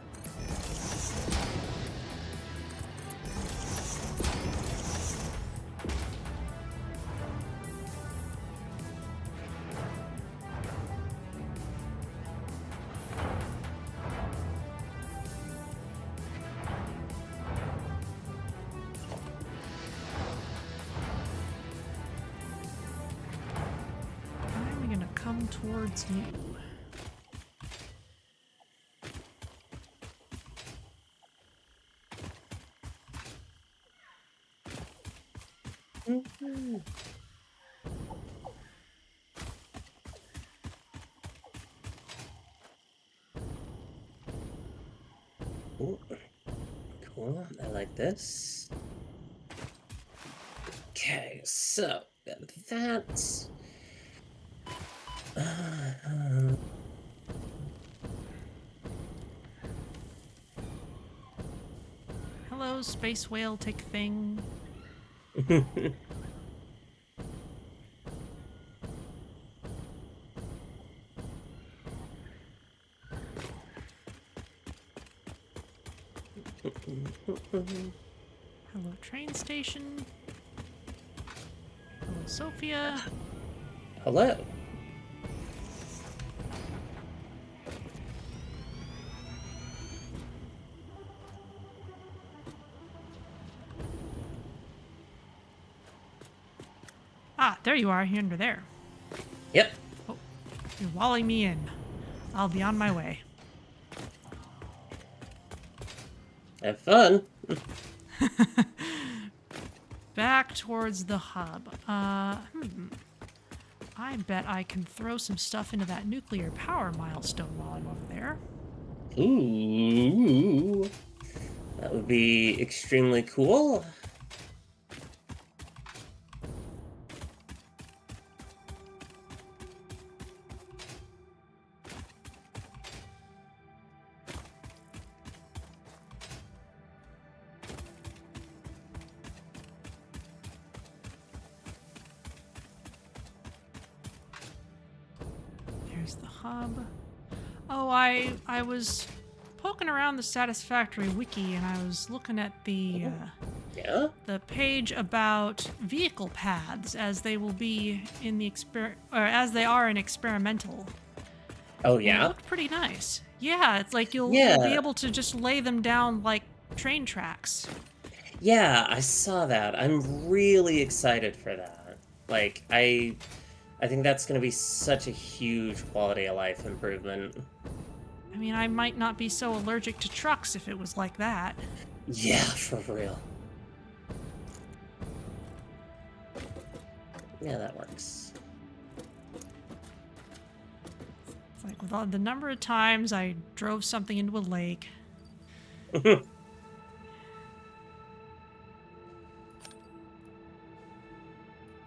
I'm gonna come towards you. Ooh, cool. I like this. Okay, so that. Hello, space whale tick thing. Hello, train station. Hello, Sophia. Hello. Ah, there you are, you're under there. Yep. Oh, you're walling me in. I'll be on my way. Have fun. Back towards the hub. I bet I can throw some stuff into that nuclear power milestone while I'm over there. Ooh. That would be extremely cool. There's the hub. Oh, I was poking around the Satisfactory wiki and I was looking at the Yeah? the page about vehicle paths as they will be in the as they are in experimental. Oh, And it yeah? looked pretty nice. Yeah, it's like you'll be Yeah. able to just lay them down like train tracks. Yeah, I saw that. I'm really excited for that. Like, I think that's going to be such a huge quality of life improvement. I mean, I might not be so allergic to trucks if it was like that. Yeah, for real. Yeah, that works. It's like with all the number of times I drove something into a lake.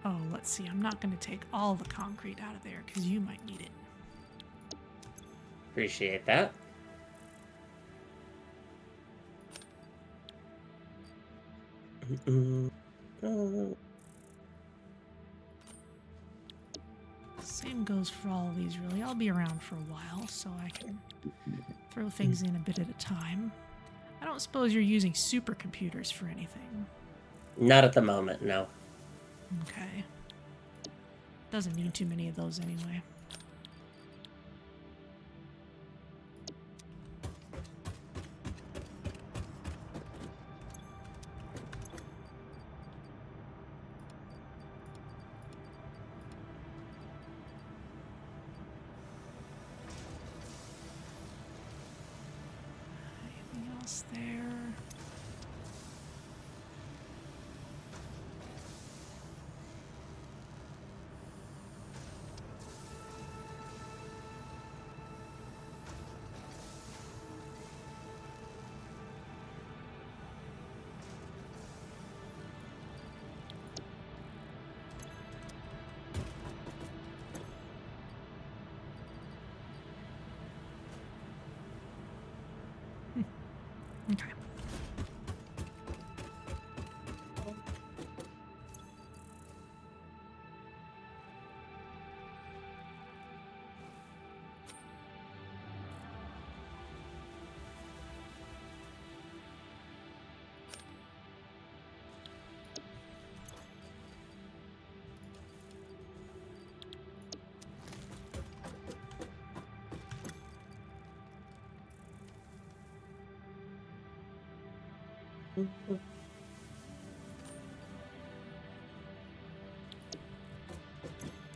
Oh, let's see. I'm not going to take all the concrete out of there because you might need it. Appreciate that. Same goes for all of these, really. I'll be around for a while, so I can throw things in a bit at a time. I don't suppose you're using supercomputers for anything. Not at the moment, no. Okay. Doesn't need too many of those anyway. Anything else there? Okay.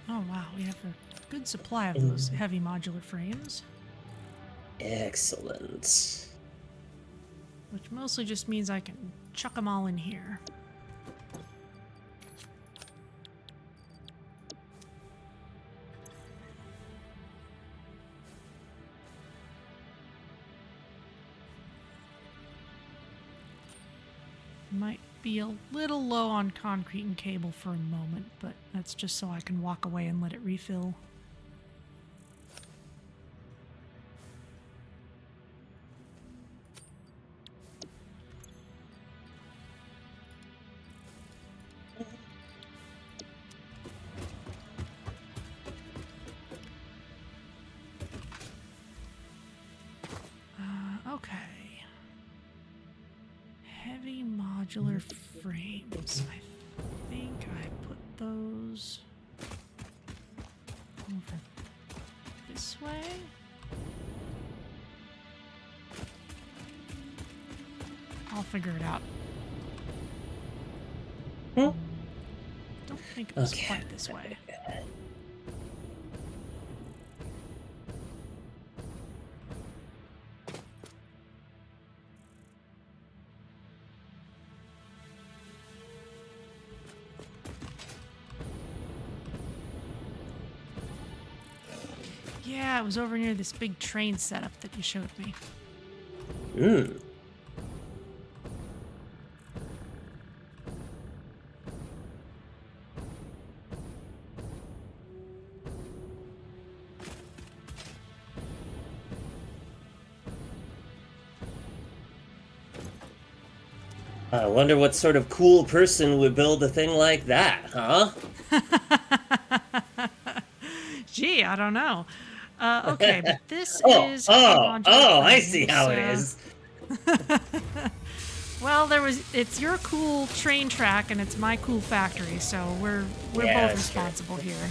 Oh wow, we have a good supply of those heavy modular frames. Excellent. Which mostly just means I can chuck them all in here. might be a little low on concrete and cable for a moment, but that's just so I can walk away and let it refill. Okay. Heavy modular frames. I think I put those over this way. I'll figure it out. Don't think it was quite this way. Yeah, it was over near this big train setup that you showed me. I wonder what sort of cool person would build a thing like that, huh? Gee, I don't know. Okay, but this is I see how it is. Well, it's your cool train track and it's my cool factory, so we're both responsible here.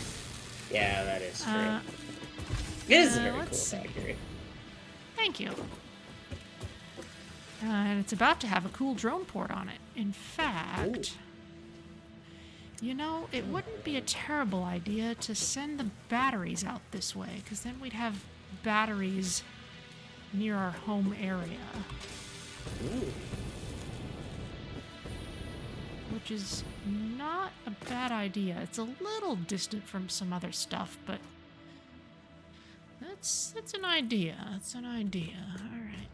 Yeah, that is true. It is a very cool factory. Thank you. And it's about to have a cool drone port on it. In fact, you know, it wouldn't be a terrible idea to send the batteries out this way, because then we'd have batteries near our home area. Which is not a bad idea. It's a little distant from some other stuff, but that's an idea. That's an idea. All right.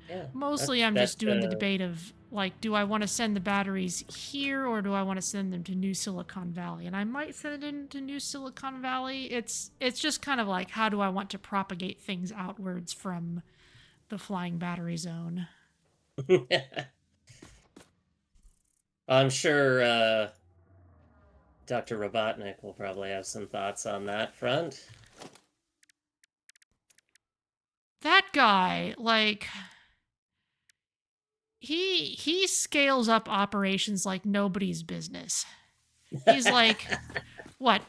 Yeah, Mostly I'm just doing the debate of, like, do I want to send the batteries here or do I want to send them to New Silicon Valley? And I might send them to New Silicon Valley. It's just kind of like, how do I want to propagate things outwards from the flying battery zone? I'm sure Dr. Robotnik will probably have some thoughts on that front. That guy, like, he scales up operations like nobody's business. He's like, what?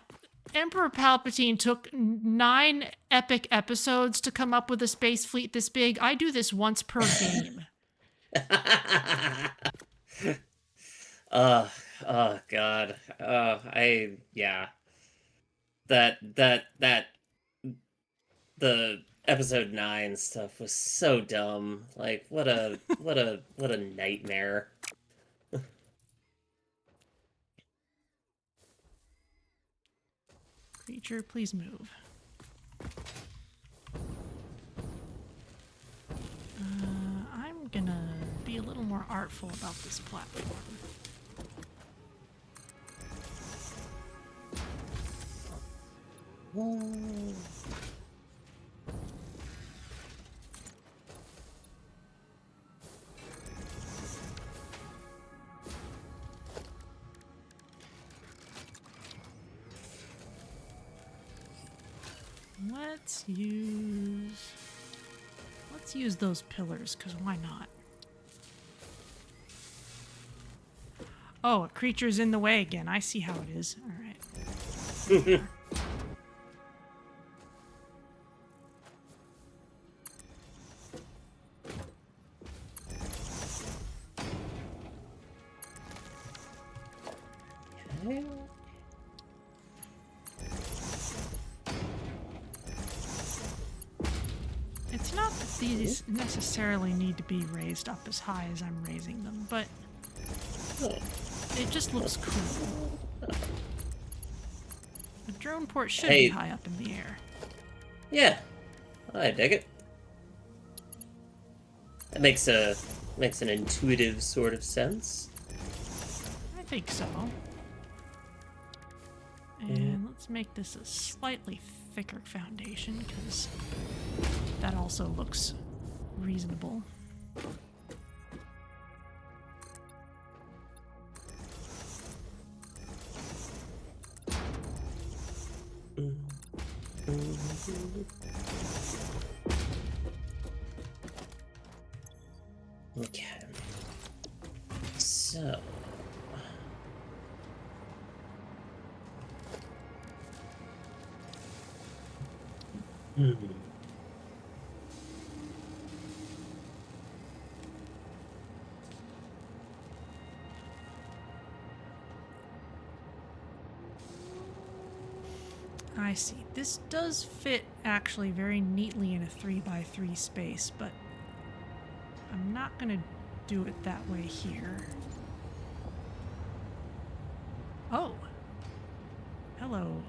Emperor Palpatine took 9 epic episodes to come up with a space fleet this big. I do this once per game. Oh God. Yeah. That the episode 9 stuff was so dumb. Like, what a nightmare. Creature, please move. I'm gonna be a little more artful about this platform. Let's use those pillars, because why not? Oh, a creature's in the way again. I see how it is. All right. It's not that these necessarily need to be raised up as high as I'm raising them, but it just looks cool. The drone port should be high up in the air. Yeah, I dig it. That makes an intuitive sort of sense. I think so. And let's make this a slightly thicker foundation, because that also looks reasonable. Okay. So. I see. This does fit actually very neatly in a 3x3 space, but I'm not going to do it that way here. Oh. Hello,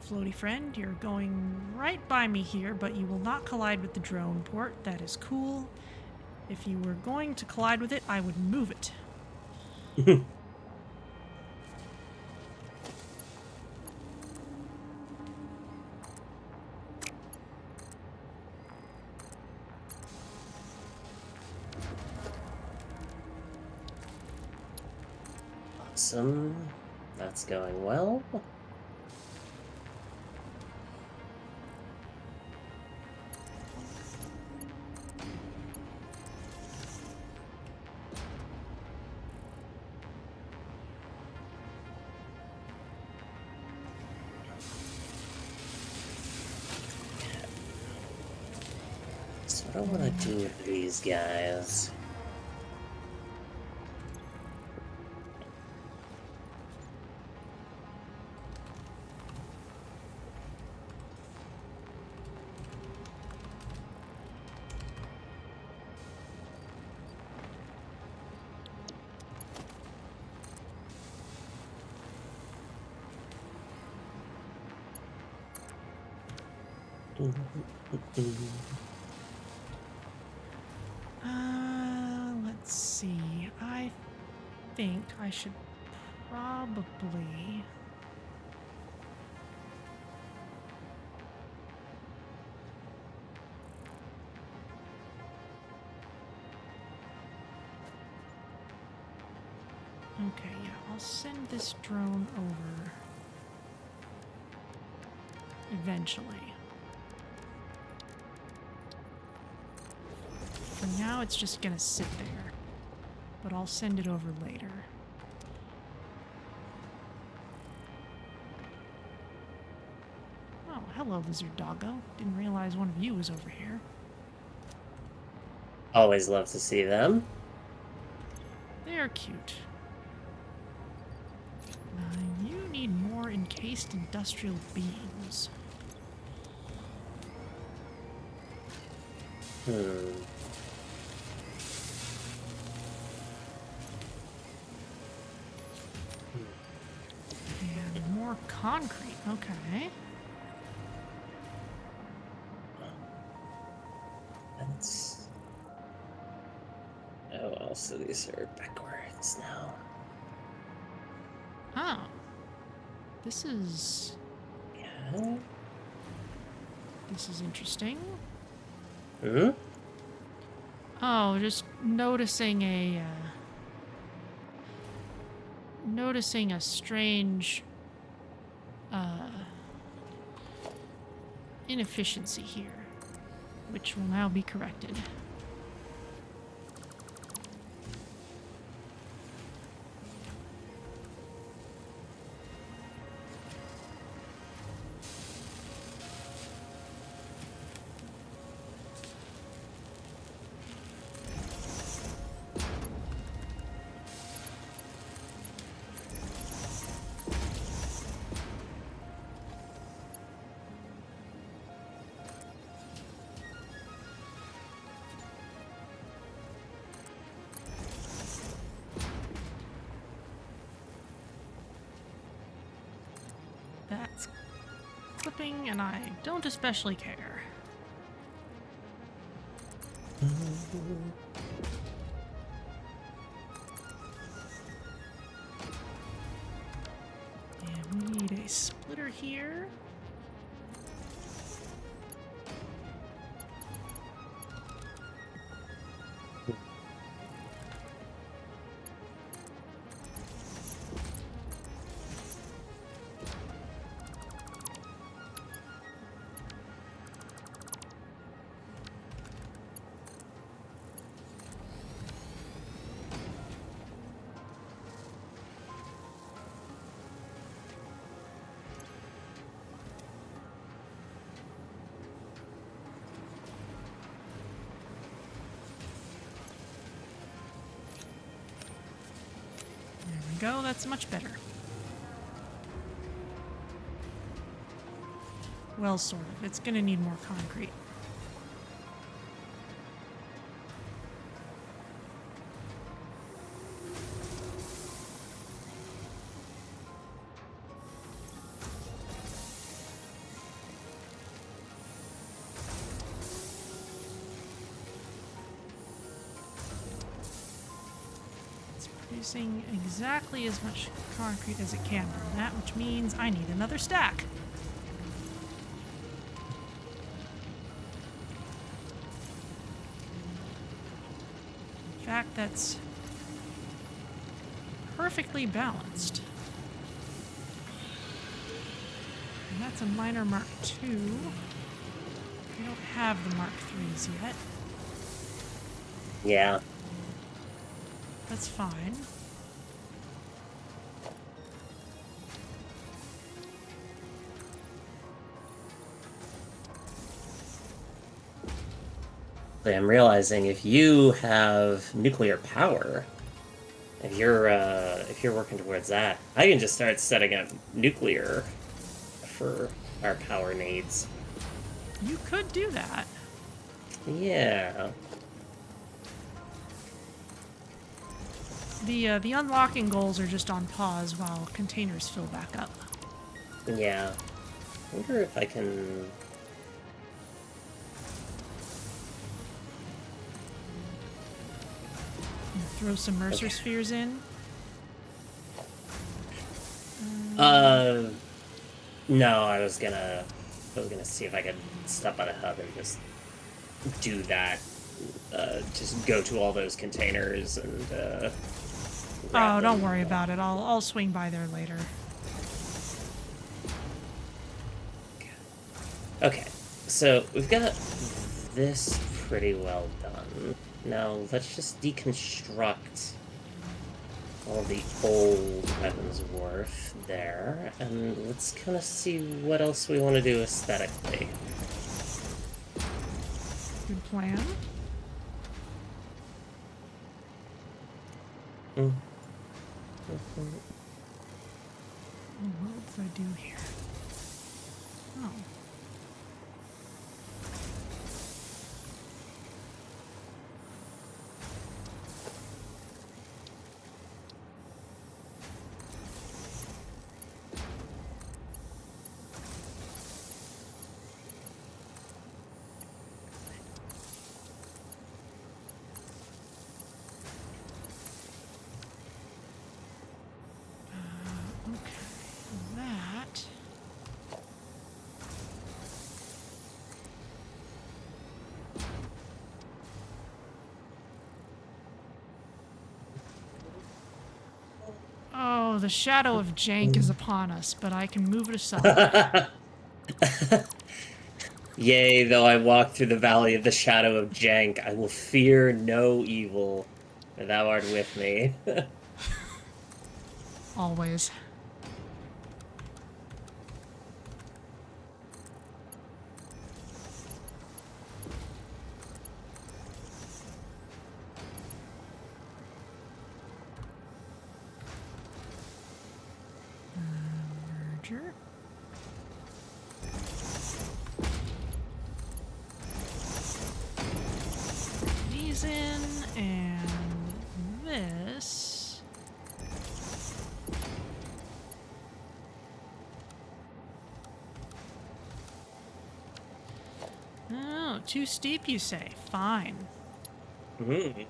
floaty friend. You're going right by me here, but you will not collide with the drone port. That is cool. If you were going to collide with it, I would move it. Awesome. That's going well. So what do I want to do with these guys? Let's see. I think I should probably... Okay, yeah, I'll send this drone over eventually. For now, it's just gonna sit there, but I'll send it over later. Oh, hello, lizard doggo. Didn't realize one of you was over here. Always love to see them. They're cute. You need more encased industrial beams. And more concrete, okay. That's... Oh, also these are backwards now. Oh. This is... Yeah. This is interesting. Hmm? Oh, just noticing a... noticing a strange... inefficiency here, which will now be corrected. That's clipping, and I don't especially care. And we need a splitter here. Go, that's much better. Well, sort of. It's gonna need more concrete. Producing exactly as much concrete as it can from that, which means I need another stack. In fact, that's perfectly balanced. And that's a minor Mark II. We don't have the Mark IIIs yet. Yeah. That's fine. I'm realizing if you have nuclear power, if you're working towards that, I can just start setting up nuclear for our power needs. You could do that. Yeah. The unlocking goals are just on pause while containers fill back up. Yeah. I wonder if I can... Throw some Mercer spheres in. No, I was gonna see if I could stop by the hub and just do that. Just go to all those containers and Oh, don't worry about it. I'll swing by there later. Okay, so we've got this pretty well done. Now let's just deconstruct all the old Weapons Wharf there, and let's kind of see what else we want to do aesthetically. Good plan. Mm. Oh, what did I do here? Oh. Oh, the shadow of jank is upon us, but I can move it aside. Yea, though I walk through the valley of the shadow of jank, I will fear no evil, for thou art with me. Always. Merger. These in, and this. Oh, too steep, you say? Fine. Mm-hmm.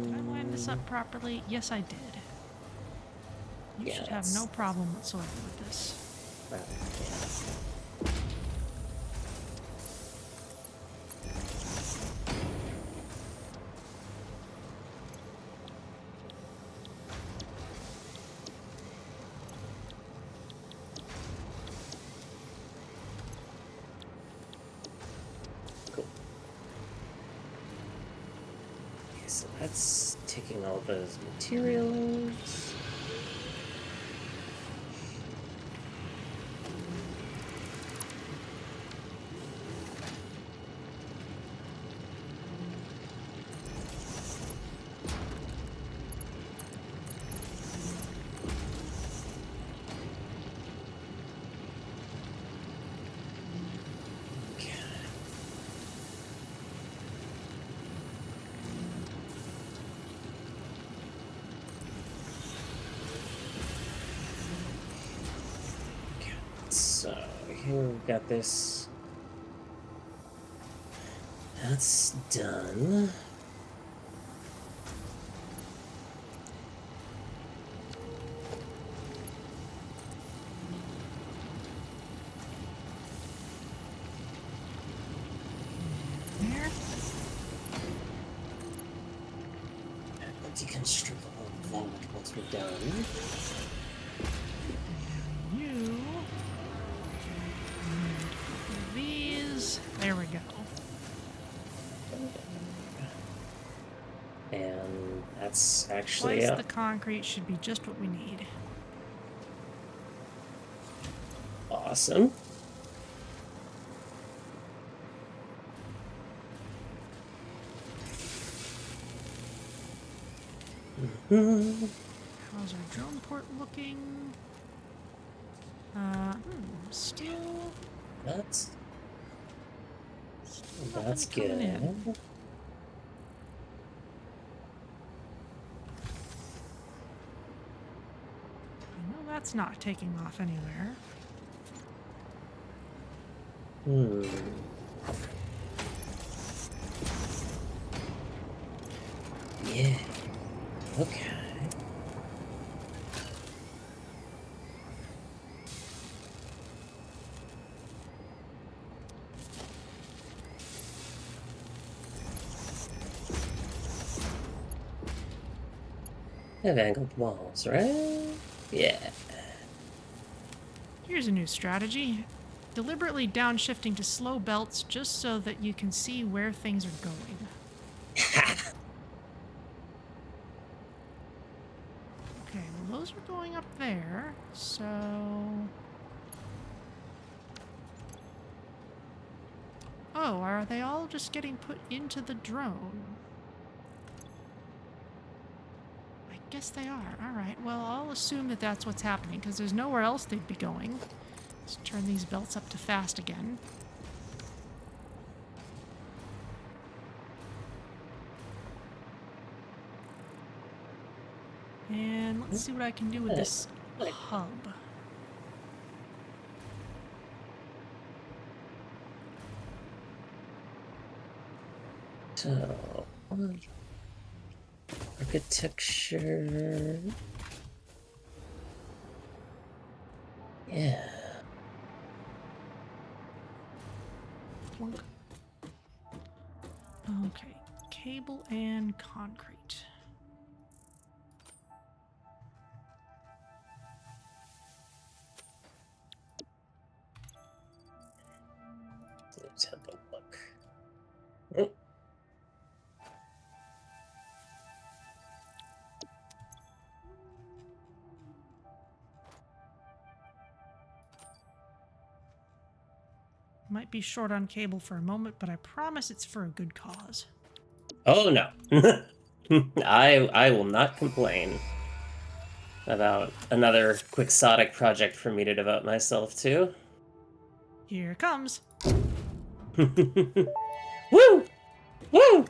Did I line this up properly? Yes, I did. You should have no problem whatsoever with this. Cool. Okay, so that's taking all those materials. So here we've got this. That's done. There. Deconstruct all of that once we're done. You. These. There we go. And that's actually Twice the concrete should be just what we need. awesome. How's our drone port looking? Still. That's nothing good. coming in. I know that's not taking off anywhere. Yeah. Okay. Have angled walls, right? Yeah. Here's a new strategy. Deliberately downshifting to slow belts just so that you can see where things are going. Okay, well those are going up there, so... Oh, are they all just getting put into the drone? I guess they are. Alright, well I'll assume that that's what's happening, because there's nowhere else they'd be going. Let's turn these belts up to fast again. And let's see what I can do with this hub. So, architecture. Yeah. Okay, cable and concrete. Let's have a look. Oh. Might be short on cable for a moment, but I promise it's for a good cause. Oh no. I will not complain about another quixotic project for me to devote myself to. Here it comes. Woo! Woo!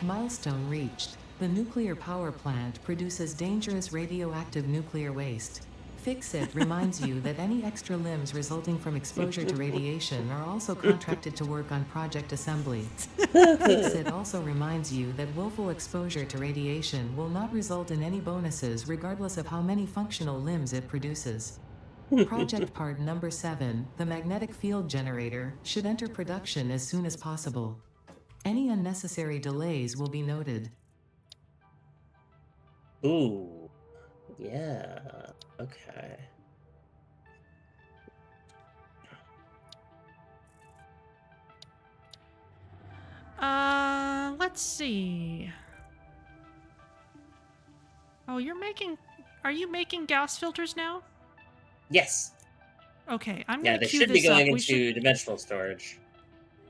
Milestone reached. The nuclear power plant produces dangerous radioactive nuclear waste. Fix-It reminds you that any extra limbs resulting from exposure to radiation are also contracted to work on project assembly. Fix-It also reminds you that willful exposure to radiation will not result in any bonuses regardless of how many functional limbs it produces. Project part number 7, the magnetic field generator, should enter production as soon as possible. Any unnecessary delays will be noted. Ooh. Yeah. Okay. Let's see. Oh, are you making gas filters now? Yes. Okay, I'm Yeah, gonna they queue should be this up. going We should, into dimensional storage.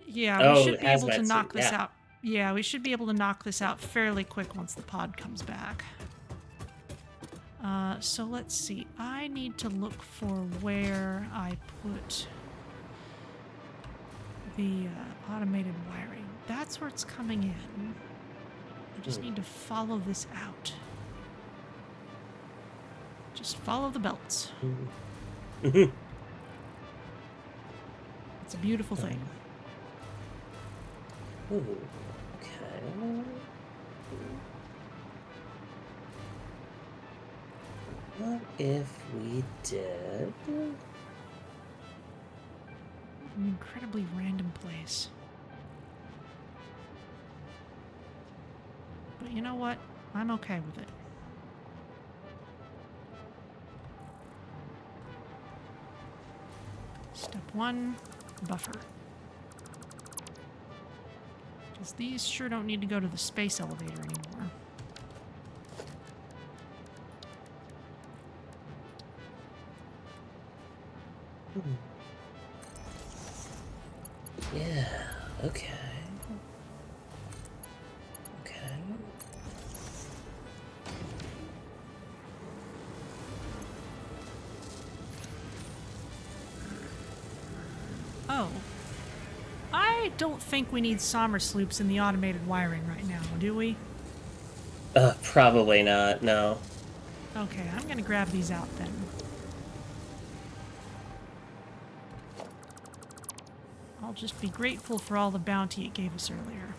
yeah, we Oh, should be able to hazmat suit. knock this Yeah. out. Yeah, we should be able to knock this out fairly quick once the pod comes back. So let's see. I need to look for where I put the automated wiring. That's where it's coming in. I just need to follow this out. Just follow the belts. It's a beautiful thing. Ooh. Okay. What if we did? An incredibly random place. But you know what? I'm okay with it. Step 1, buffer. Because these sure don't need to go to the space elevator anymore. Yeah. Okay. Okay. Oh. I don't think we need Sommer sloops in the automated wiring right now, do we? Probably not. No. Okay, I'm gonna grab these out then. I'll just be grateful for all the bounty it gave us earlier.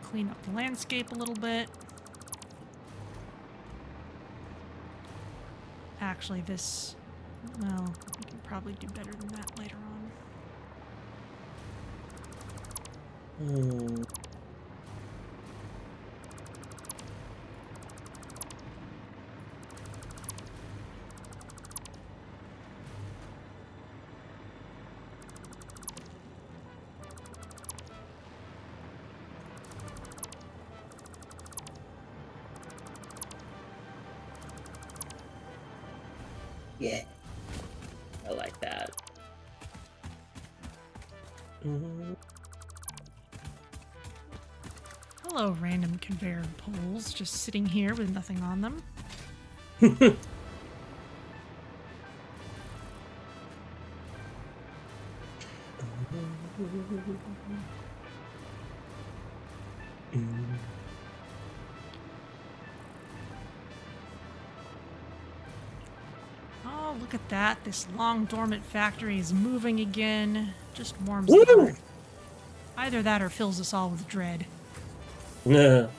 Clean up the landscape a little bit. Actually, this... well, we can probably do better than that later on. Yeah. I like that. Hello, random conveyor poles just sitting here with nothing on them. Oh, look at that. This long dormant factory is moving again. Just warms the heart. Either that or fills us all with dread. No.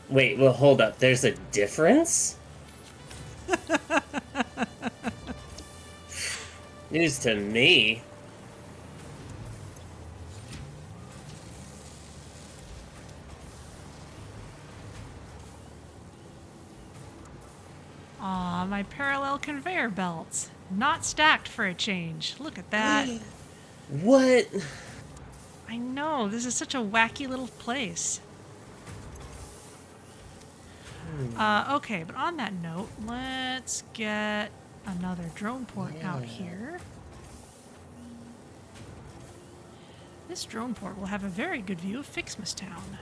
Wait, well, hold up. There's a difference? News to me. Aw, my parallel conveyor belts. Not stacked for a change. Look at that. What? I know, this is such a wacky little place. Okay, but on that note, let's get another drone port out here. This drone port will have a very good view of Fixmas Town.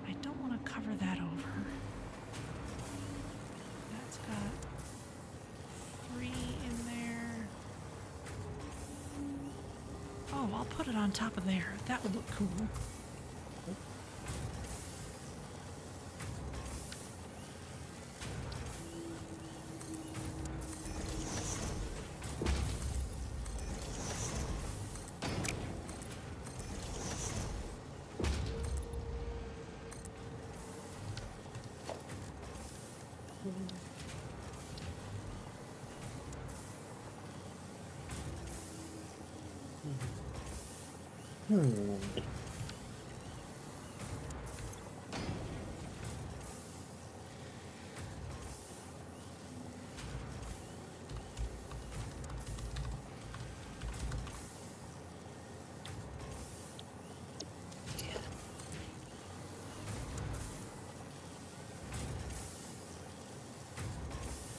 I don't want to cover that over. That's got 3 in there. Oh, I'll put it on top of there. That would look cool.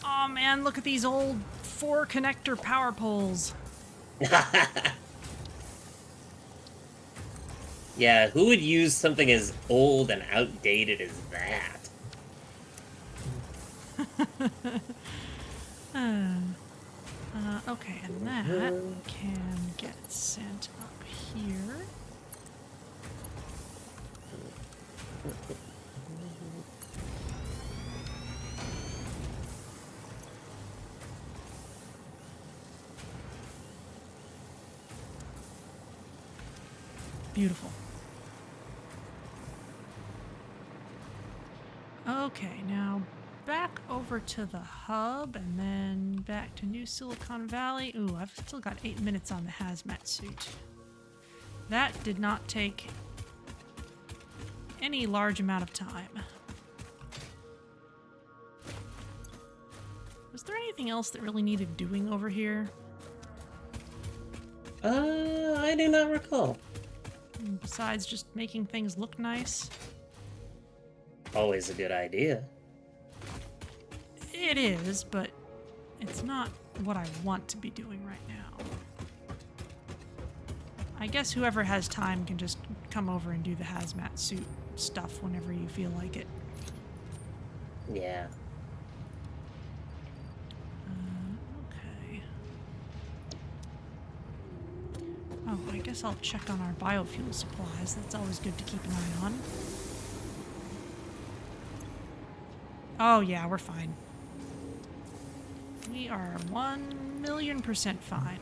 Oh man, look at these old 4-connector power poles. Yeah, who would use something as old and outdated as that? Okay, and that can get sent up here. Beautiful. Okay, now back over to the hub and then back to New Silicon Valley. Ooh, I've still got 8 minutes on the hazmat suit. That did not take any large amount of time. Was there anything else that really needed doing over here? I do not recall. Besides just making things look nice? Always a good idea. It is, but it's not what I want to be doing right now. I guess whoever has time can just come over and do the hazmat suit stuff whenever you feel like it. Yeah. Okay. Oh, I guess I'll check on our biofuel supplies. That's always good to keep an eye on. Oh yeah, we're fine. We are 1,000,000% fine.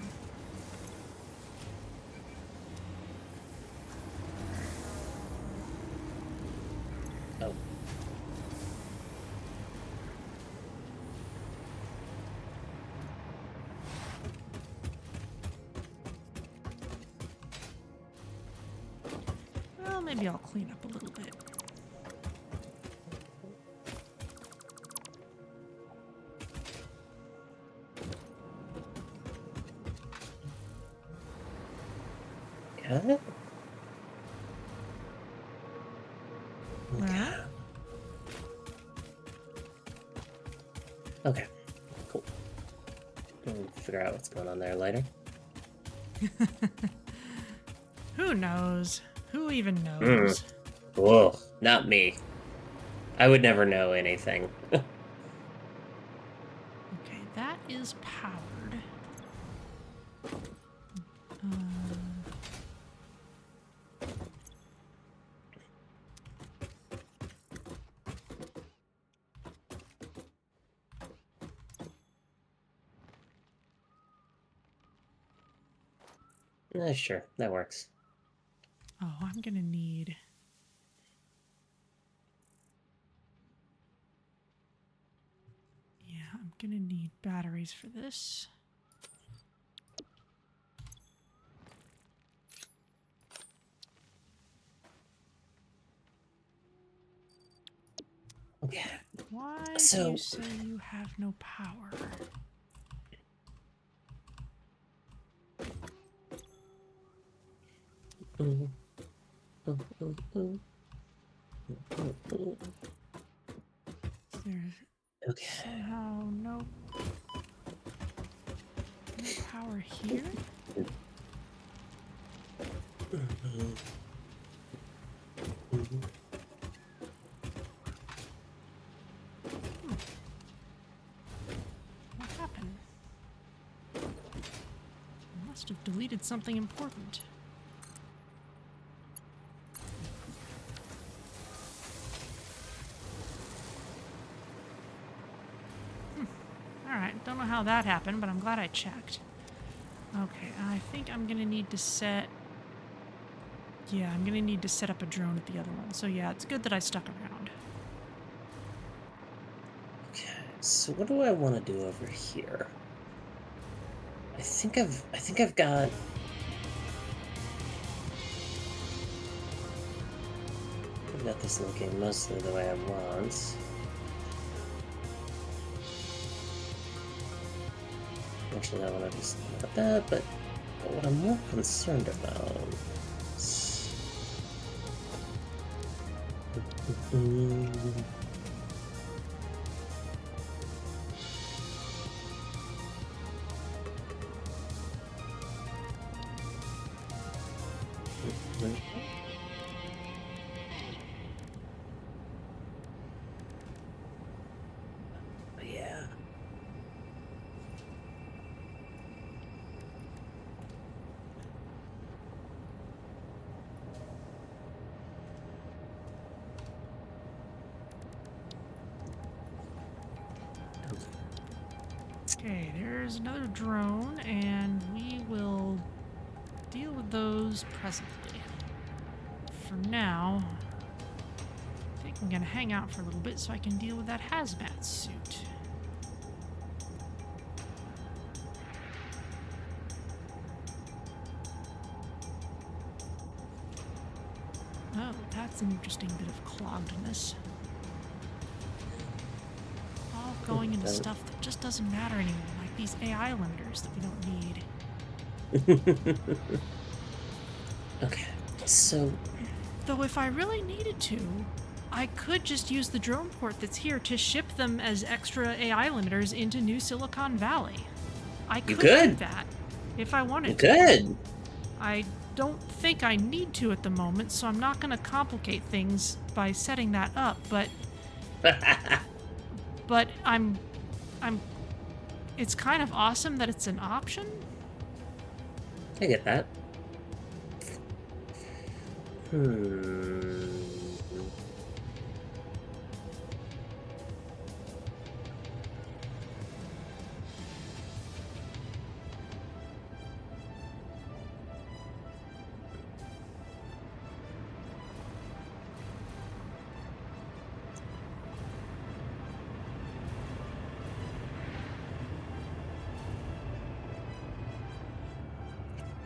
Oh. Well, maybe I'll clean up a little bit. Yeah? Huh? Okay. Cool. We'll figure out what's going on there later. Who knows? Who even knows? Whoa, not me. I would never know anything. Okay, that is powered. Sure, that works. Oh, I'm gonna need... Yeah, I'm gonna need batteries for this. Okay. Why So- do you say you have no power? There's Okay. somehow no power here? What happened? There must must have deleted something important. Alright, don't know how that happened, but I'm glad I checked. Okay, I think I'm gonna need to set... Yeah, I'm gonna need to set up a drone at the other one. So yeah, it's good that I stuck around. Okay, so what do I want to do over here? I think I've got... I've got this looking mostly the way I want. Actually, I want to do something about that, but what I'm more concerned about is... Yeah. Okay, there's another drone, and we will deal with those presently. For now, I think I'm gonna hang out for a little bit so I can deal with that hazmat suit. Oh, that's an interesting bit of cloggedness. All going into stuff that just doesn't matter anymore, like these AI limiters that we don't need. Okay, so... Though if I really needed to, I could just use the drone port that's here to ship them as extra AI limiters into New Silicon Valley. I could do that if I wanted to. Good. I don't think I need to at the moment, so I'm not going to complicate things by setting that up, but I'm it's kind of awesome that it's an option. I get that.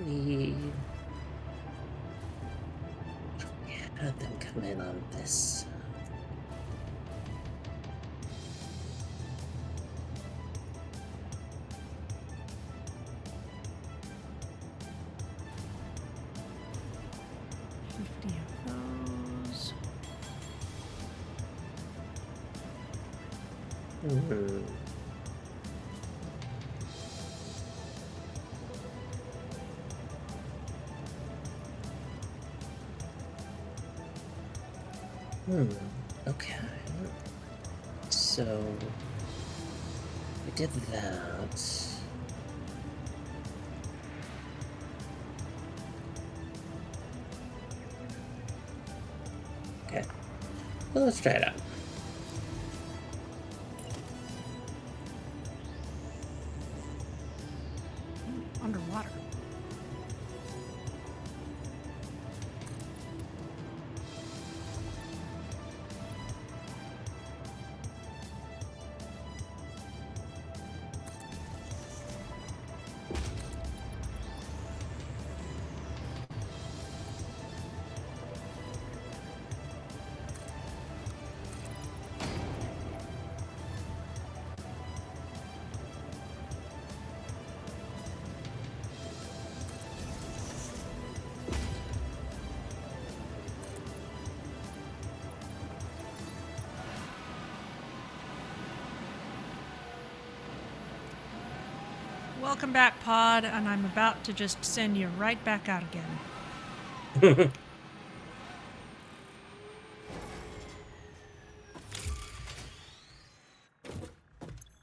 We had them come in on this. Okay. So we did that. Okay. Well, let's try it out. Underwater. Welcome back, Pod, and I'm about to just send you right back out again.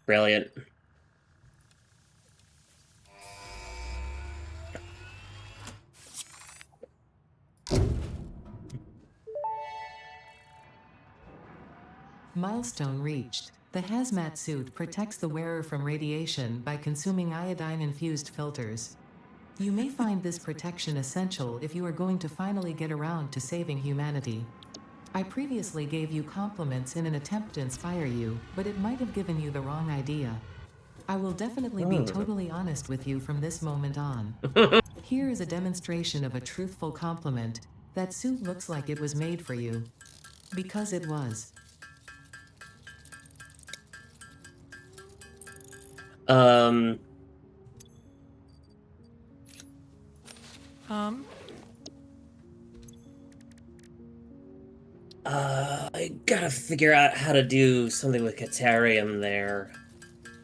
Brilliant. Milestone reached. The hazmat suit protects the wearer from radiation by consuming iodine-infused filters. You may find this protection essential if you are going to finally get around to saving humanity. I previously gave you compliments in an attempt to inspire you, but it might have given you the wrong idea. I will definitely be totally honest with you from this moment on. Here is a demonstration of a truthful compliment. That suit looks like it was made for you. Because it was. I gotta figure out how to do something with Caterium there.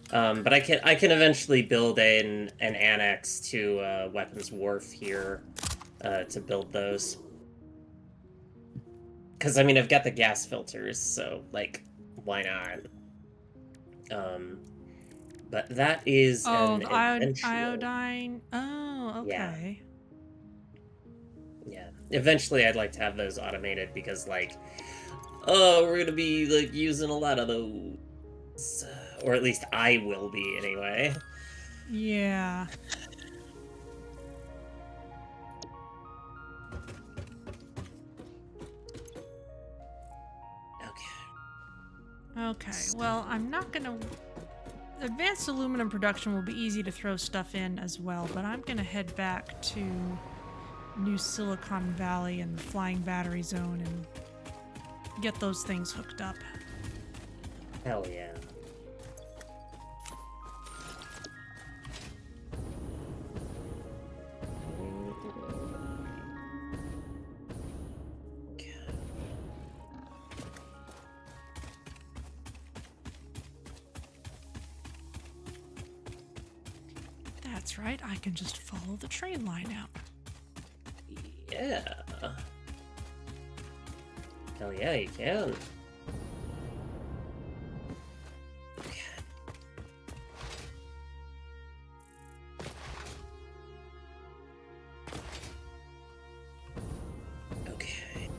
But I can eventually build an annex to Weapons Wharf here to build those. Because I mean I've got the gas filters, so like why not? But that is Oh, an the eventual... iodine. Oh, okay. Yeah. Eventually I'd like to have those automated because like, oh, we're gonna be like using a lot of those. Or at least I will be anyway. Yeah. Okay, well, I'm not gonna... Advanced aluminum production will be easy to throw stuff in as well, but I'm gonna head back to New Silicon Valley and the Flying Battery Zone and get those things hooked up. Hell yeah. That's right, I can just follow the train line out. Yeah. Hell yeah, you can. Okay.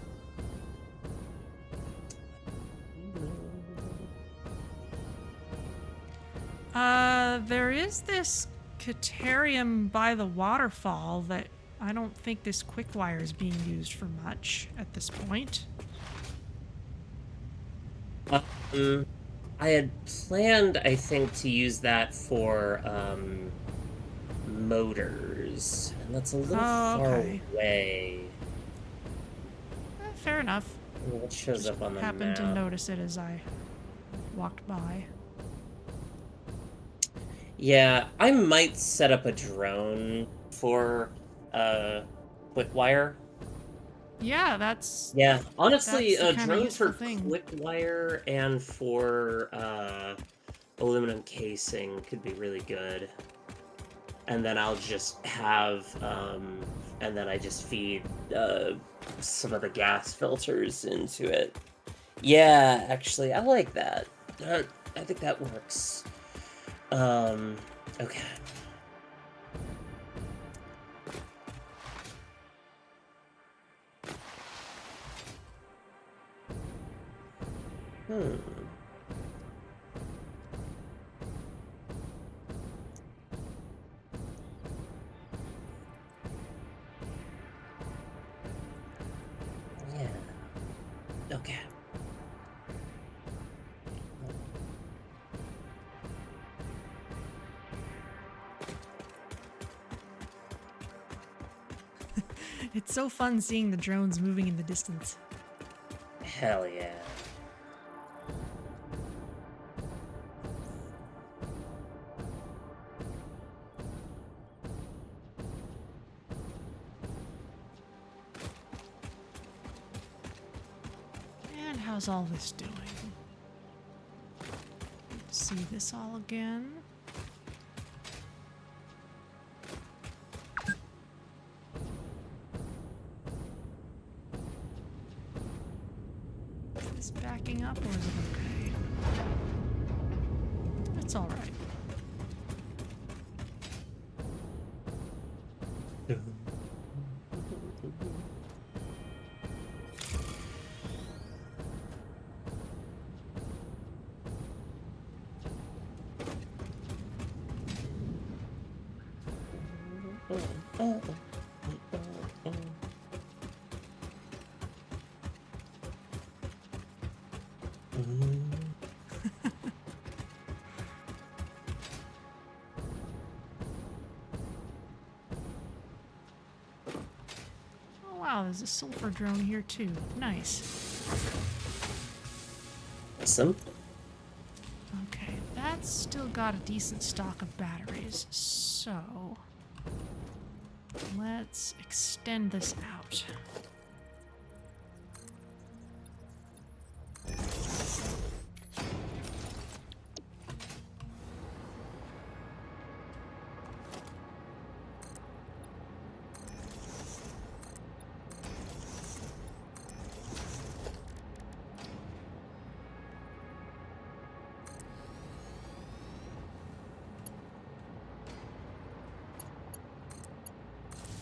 There is this Caterium by the waterfall that I don't think this quick wire is being used for much at this point. I had planned, I think, to use that for motors, and that's a little far away. Fair enough. It shows Just up on the happened map. to notice it as I walked by. Yeah, I might set up a drone for Quickwire. Yeah, that's... Yeah, honestly, that's a the kinda drone useful for thing. Quickwire and for aluminum casing could be really good. And then I'll just have, and then I just feed some of the gas filters into it. Yeah, actually, I like that. I think that works. Okay. Yeah. Okay. It's so fun seeing the drones moving in the distance. Hell yeah. And how's all this doing? See this all again? Is this backing up or is it okay? It's all right. Oh wow, there's a sulfur drone here too. Nice. Awesome. Okay, that's still got a decent stock of batteries, so let's extend this out.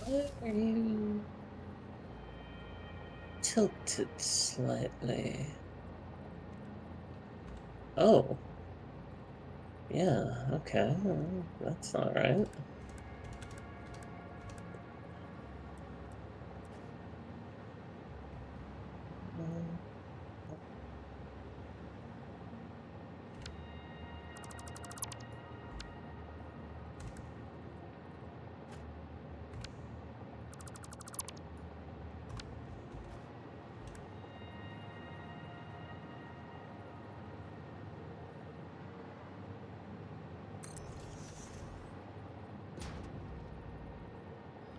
Why are you tilted slightly? Oh. Yeah, okay. That's all right.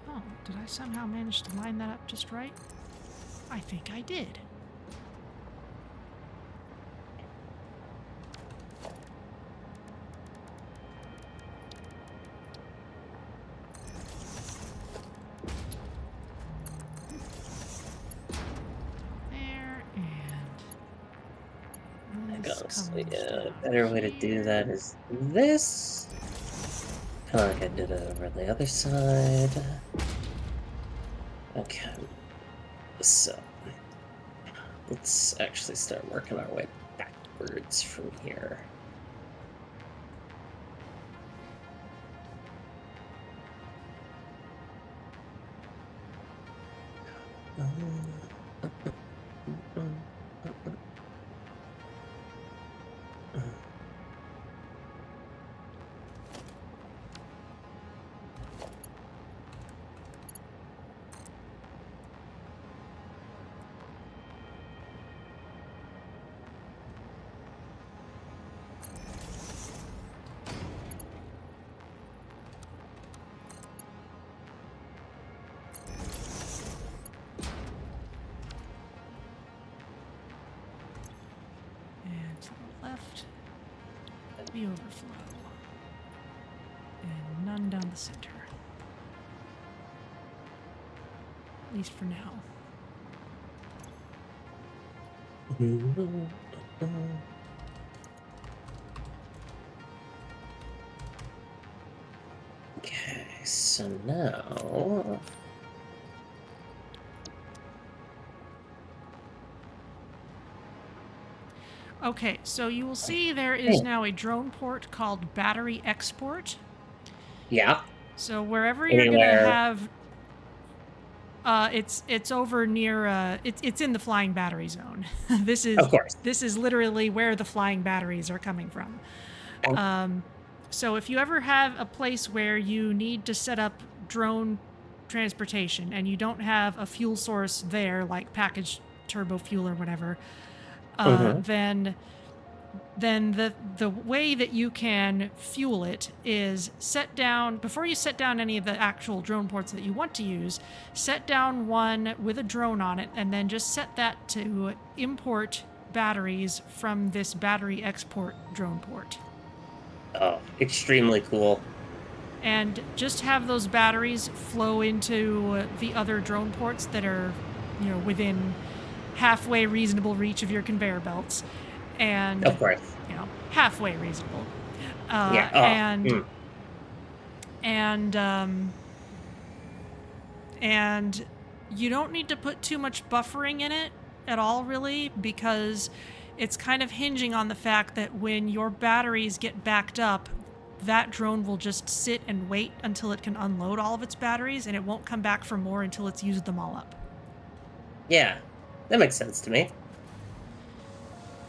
Oh, did I somehow manage to line that up just right? I think I did. There, and this Honestly, comes yeah, a down better way to do here. that is this. Kind of like I did it over the other side. Okay. So, let's actually start working our way backwards from here. And to the left, the overflow. And none down the center. At least for now. Okay, so now... Okay, so you will see there is now a drone port called Battery Export. Yeah, So wherever you're gonna Anywhere. have, it's over near, it's in the flying battery zone. This of course. is literally where the flying batteries are coming from. So if you ever have a place where you need to set up drone transportation and you don't have a fuel source there, like packaged turbo fuel or whatever, then the way that you can fuel it is set down, before you set down any of the actual drone ports that you want to use, set down one with a drone on it and then just set that to import batteries from this battery export drone port. Oh, extremely cool. And just have those batteries flow into the other drone ports that are, within halfway reasonable reach of your conveyor belts. And, Of course. halfway reasonable. Yeah. And you don't need to put too much buffering in it at all, really, because it's kind of hinging on the fact that when your batteries get backed up, that drone will just sit and wait until it can unload all of its batteries, and it won't come back for more until it's used them all up. Yeah, that makes sense to me.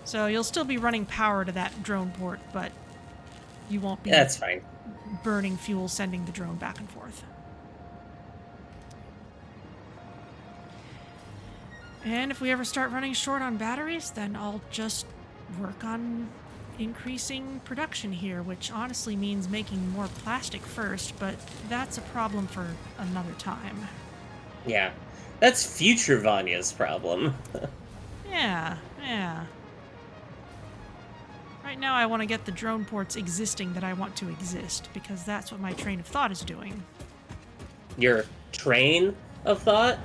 So you'll still be running power to that drone port, but you won't be That's fine. burning fuel sending the drone back and forth. And if we ever start running short on batteries, then I'll just work on increasing production here, which honestly means making more plastic first, but that's a problem for another time. Yeah, that's future Vanya's problem. Yeah. Right now I want to get the drone ports existing that I want to exist, because that's what my train of thought is doing. Your train of thought?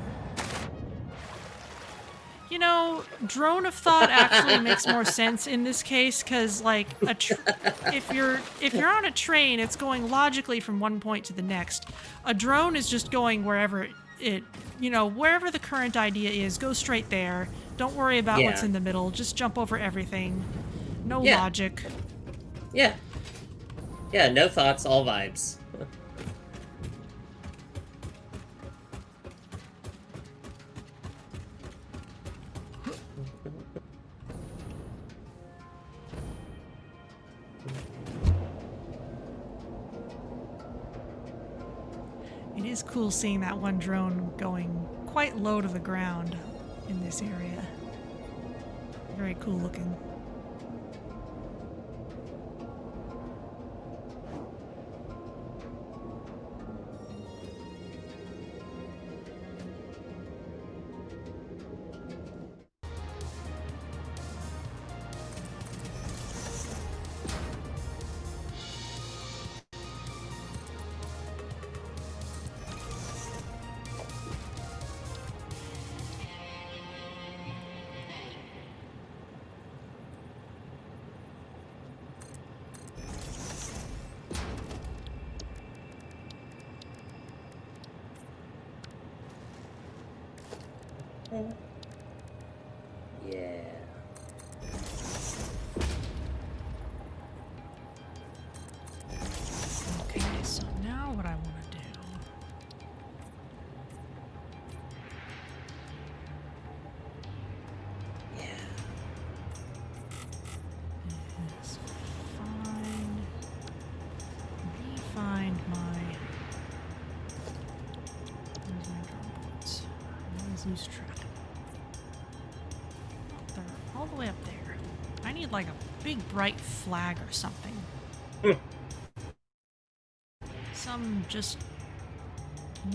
You know, drone of thought actually makes more sense in this case, because like if you're on a train, it's going logically from one point to the next. A drone is just going wherever wherever the current idea is, go straight there. Don't worry about what's in the middle. Just jump over everything. No logic. Yeah. Yeah, no thoughts, all vibes. It is cool seeing that one drone going quite low to the ground in this area. Very cool looking. Yeah. Okay, so now what I want to do is find my where's my drone ports? Let's lose track. They're all the way up there. I need like a big bright flag or something. Some just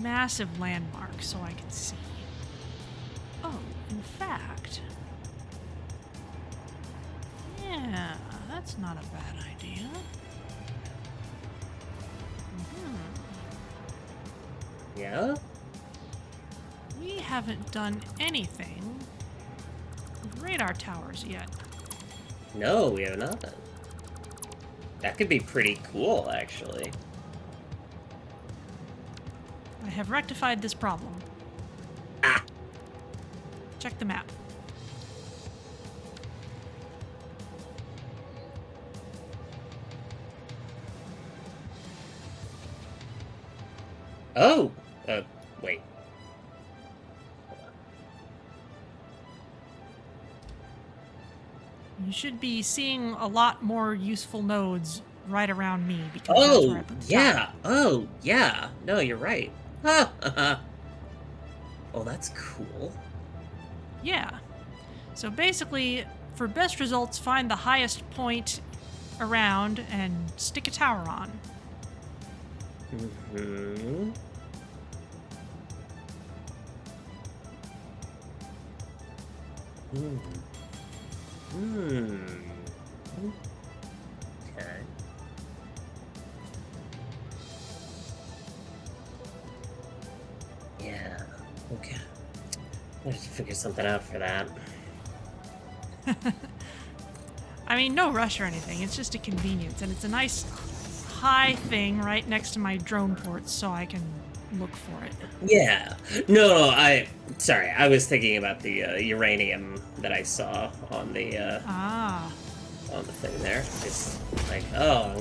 massive landmark so I can see. Oh, in fact. Yeah, that's not a bad idea. Yeah? We haven't done anything with radar towers yet. No, we have not. That could be pretty cool, actually. I have rectified this problem. Ah! Check the map. Oh! Wait. You should be seeing a lot more useful nodes right around me because that's where I put the tower. Oh, yeah. No, you're right. Oh, that's cool. Yeah. So basically, for best results, find the highest point around and stick a tower on. Mm-hmm. Okay. Yeah. Okay. I have to figure something out for that. I mean, no rush or anything. It's just a convenience, and it's a nice high thing right next to my drone ports so I can look for it. Yeah. No, sorry. I was thinking about the uranium that I saw on the Ah. on the thing there. Just like, oh,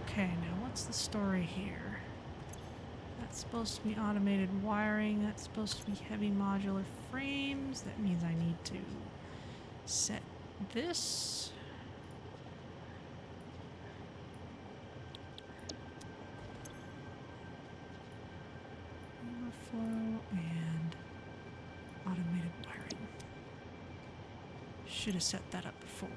Okay, now what's the story here? That's supposed to be automated wiring. That's supposed to be heavy modular frames. That means I need to set this. Overflow and automated wiring. Should have set that up before.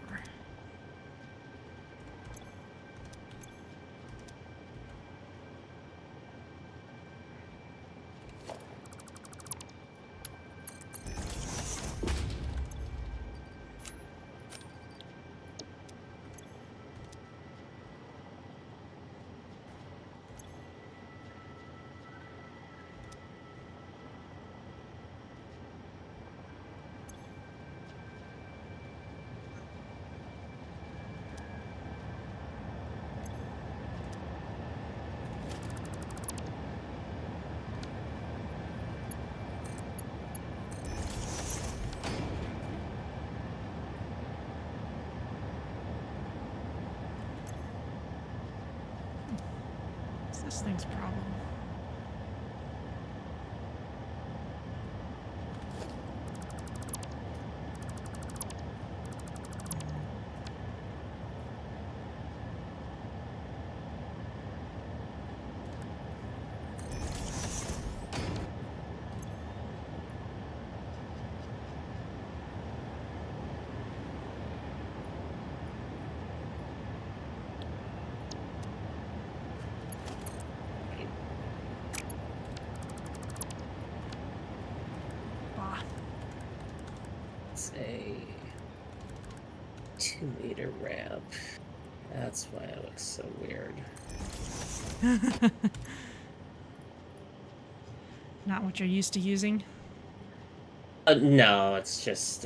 This thing's problem. A 2-meter ramp. That's why it looks so weird. Not what you're used to using? No, it's just,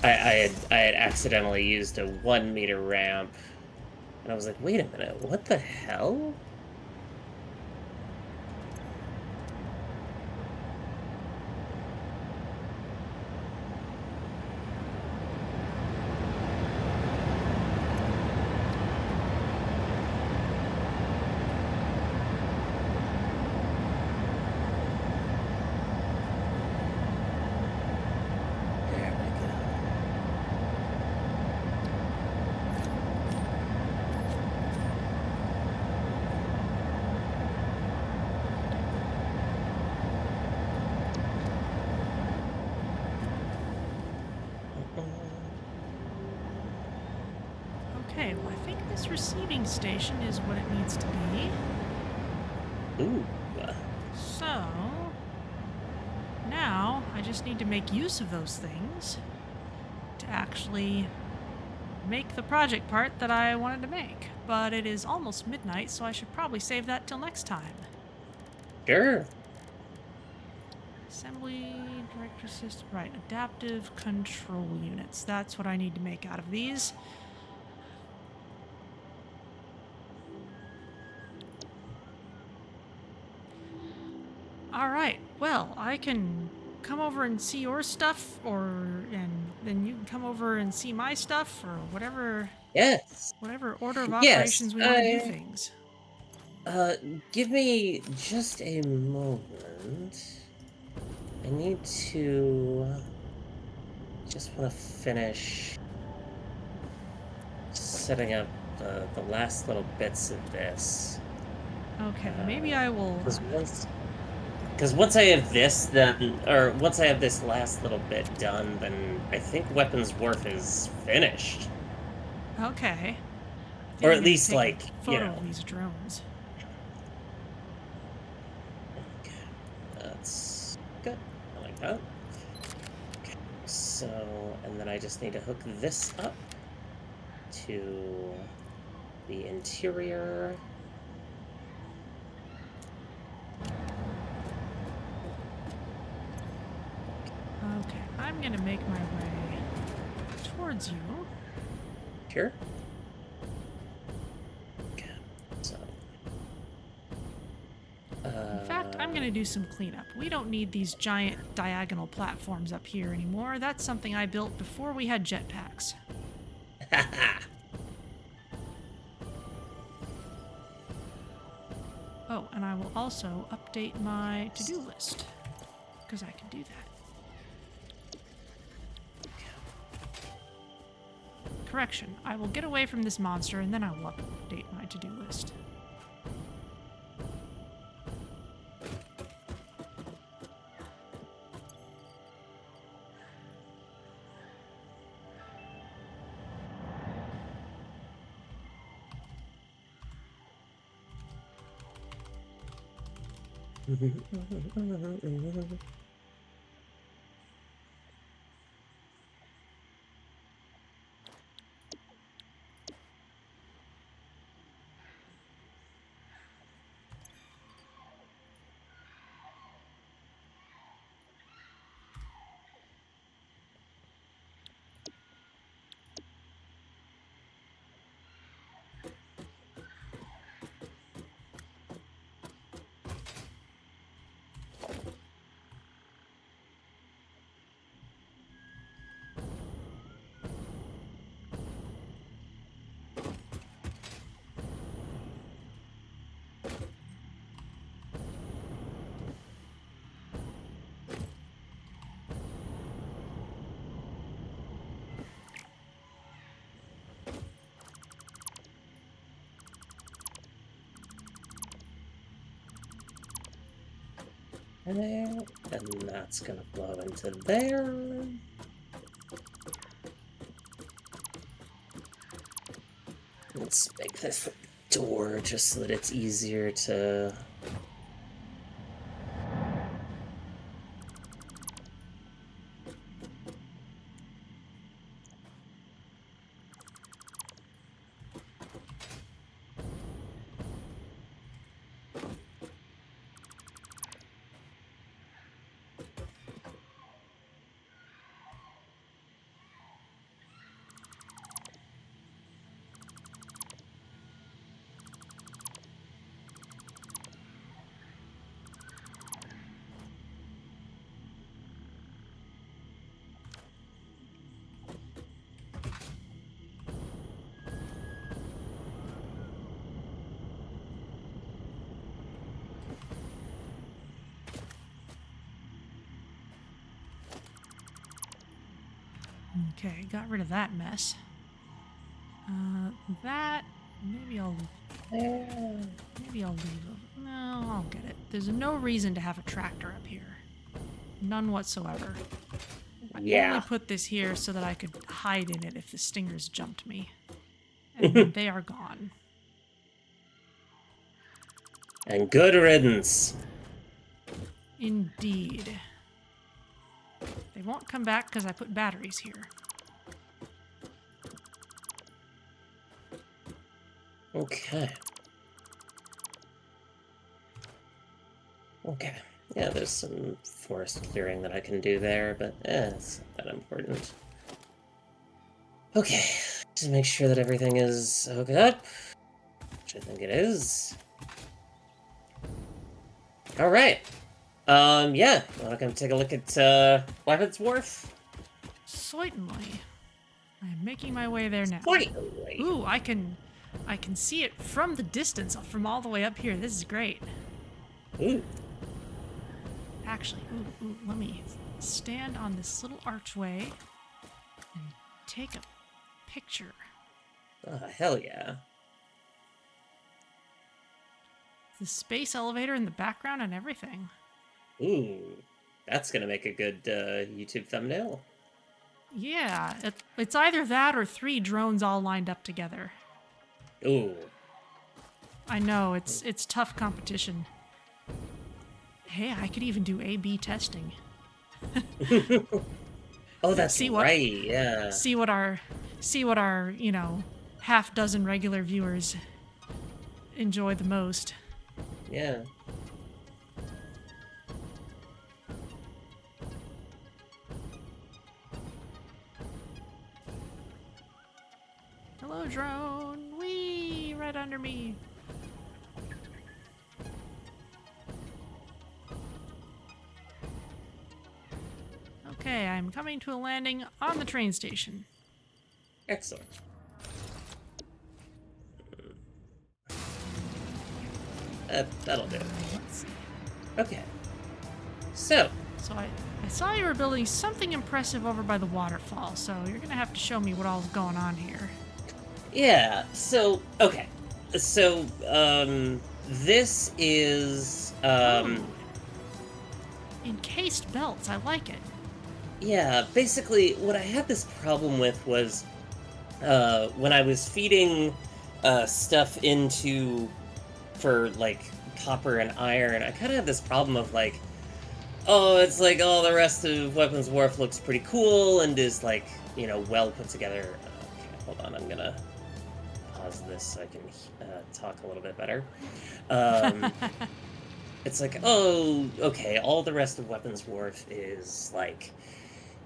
I had accidentally used a 1-meter ramp, and I was like, wait a minute, what the hell? Okay, well, I think this receiving station is what it needs to be. Ooh. So, now I just need to make use of those things to actually make the project part that I wanted to make. But it is almost midnight, so I should probably save that till next time. Sure. Assembly, director system, right, adaptive control units. That's what I need to make out of these. All right, well, I can come over and see your stuff, and then you can come over and see my stuff, or whatever. Yes. Whatever order of Yes, operations we want to do things. Give me just a moment. I need to just want to finish setting up the last little bits of this. Okay, maybe I will. Because once I have this, once I have this last little bit done, then I think Weapons Wharf is finished. Okay. Or at least, like, photo of these drones. Okay, that's good. I like that. Okay, so, and then I just need to hook this up to the interior. Okay, I'm gonna make my way towards you. Sure. Okay, so. In fact, I'm gonna do some cleanup. We don't need these giant diagonal platforms up here anymore. That's something I built before we had jetpacks. Oh, and I will also update my to-do list, because I can do that. Correction, I will get away from this monster and then I will update my to-do list. There, and that's gonna flow into there. Let's make this door just so that it's easier to... Okay, got rid of that mess. That maybe I'll leave it. No, I'll get it. There's no reason to have a tractor up here. None whatsoever. I only put this here so that I could hide in it if the stingers jumped me. And they are gone. And good riddance. Indeed. They won't come back because I put batteries here. Okay. Okay. Yeah, there's some forest clearing that I can do there, but it's not that important. Okay. Just make sure that everything is hooked up, which I think it is. All right. Yeah. Want to come take a look at Weapons Wharf? Certainly. I'm making my way there now. Finally. Ooh, I can see it from the distance, from all the way up here. This is great. Ooh. Actually, let me stand on this little archway and take a picture. Oh, hell yeah. The space elevator in the background and everything. Ooh. That's gonna make a good YouTube thumbnail. Yeah, it's either that or 3 drones all lined up together. Ooh. I know, it's tough competition. Hey, I could even do A/B testing. Oh, that's right. Yeah. See what our, half dozen regular viewers enjoy the most. Yeah. Hello, drone. Whee! Right under me. Okay, I'm coming to a landing on the train station. Excellent. That'll do. Let's see. Okay. So, So I saw you were building something impressive over by the waterfall, so you're gonna have to show me what all's going on here. yeah, okay. So, this is, Ooh. Encased belts, I like it. yeah, basically what I had this problem with was, when I was feeding, stuff for, like, copper and iron, I kind of had this problem of, like, oh, it's like, oh, the rest of Weapons Wharf looks pretty cool and is, like, well put together. Okay, hold on, I'm gonna pause this so I can talk a little bit better. It's like, oh, okay, all the rest of Weapons Wharf is, like,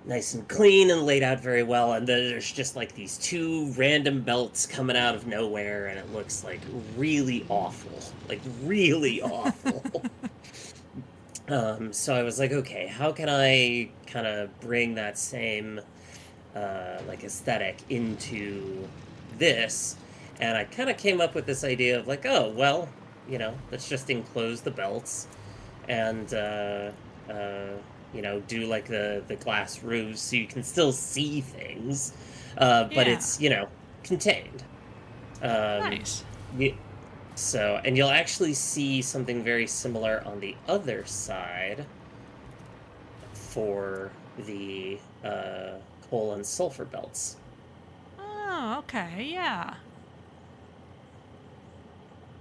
nice and clean and laid out very well, and then there's just, like, these two random belts coming out of nowhere, and it looks, like, really awful. Like, really awful. So I was like, okay, how can I kind of bring that same, like, aesthetic into this? And I kind of came up with this idea of, like, oh, well, let's just enclose the belts and, do, like, the glass roofs so you can still see things, but Yeah. it's, contained. Nice. So, and you'll actually see something very similar on the other side for the coal and sulfur belts. Oh, okay, yeah.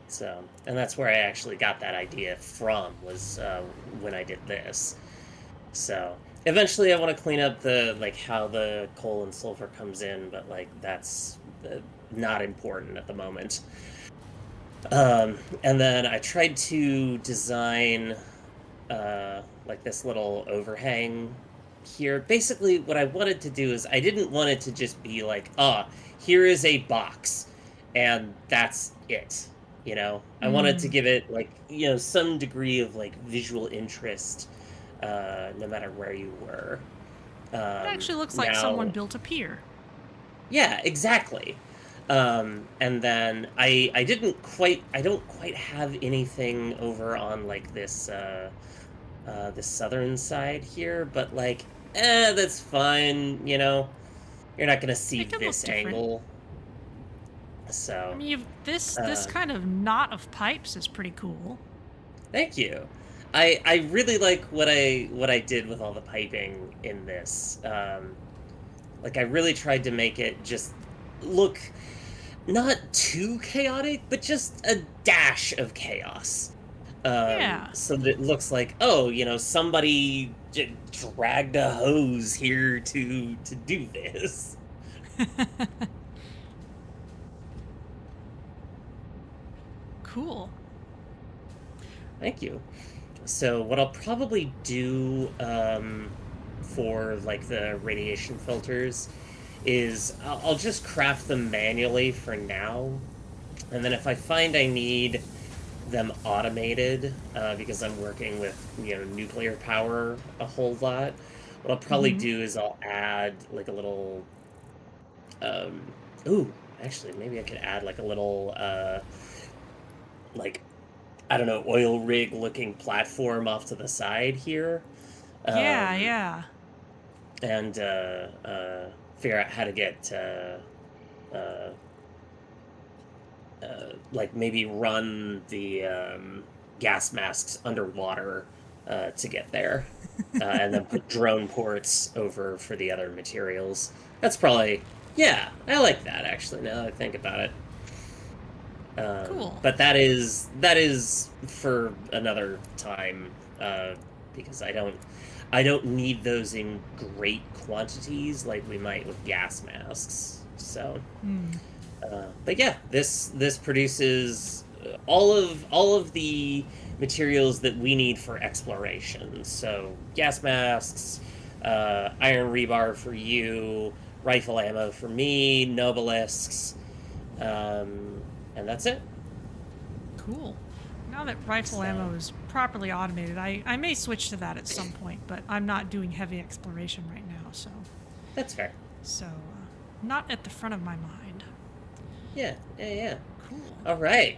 So, and that's where I actually got that idea from, was when I did this. So, eventually I want to clean up how the coal and sulfur comes in, but, like, that's not important at the moment. And then I tried to design, like, this little overhang here. Basically, what I wanted to do is I didn't want it to just be like, here is a box, and that's it. I wanted to give it, like, some degree of, like, visual interest, no matter where you were. It actually looks like someone built a pier. Yeah, exactly. And then I don't quite have anything over on, like, this the southern side here, but, like, that's fine, you're not gonna see It could look this different. angle. So, I mean, this kind of knot of pipes is pretty cool. thank you. I really like what I did with all the piping in this. Like, I really tried to make it just look not too chaotic, but just a dash of chaos. Yeah. So that it looks like, oh, somebody dragged a hose here to do this. Cool. Thank you. So what I'll probably do for, like, the radiation filters is I'll just craft them manually for now, and then if I find I need them automated, because I'm working with nuclear power a whole lot, what I'll probably do is I'll add, like, a little ooh, actually maybe I could add, like, a little like, I don't know, oil rig looking platform off to the side here. Yeah. And figure out how to get like, maybe run the gas masks underwater to get there, and then put drone ports over for the other materials. That's probably, yeah, I like that, actually, now that I think about it. Cool. But that is for another time, because I don't need those in great quantities like we might with gas masks. So, but yeah, this produces all of the materials that we need for exploration. So gas masks, iron rebar for you, rifle ammo for me, nobelisks, and that's it. Cool. Now that rifle ammo is properly automated, I may switch to that at some point, but I'm not doing heavy exploration right now, so... That's fair. So, not at the front of my mind. Yeah. Cool. All right.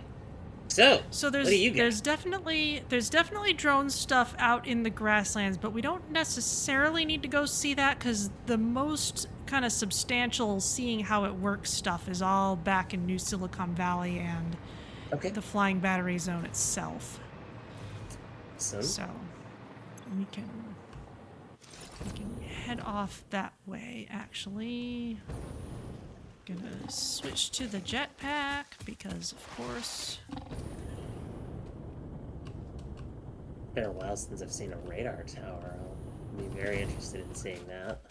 So there's what do you get? there's definitely drone stuff out in the Grasslands, but we don't necessarily need to go see that because the most kind of substantial seeing how it works stuff is all back in New Silicon Valley and the Flying Battery Zone itself. So we can head off that way. Actually, gonna switch to the jetpack because, of course. Been a while since I've seen a radar tower. I'll be very interested in seeing that.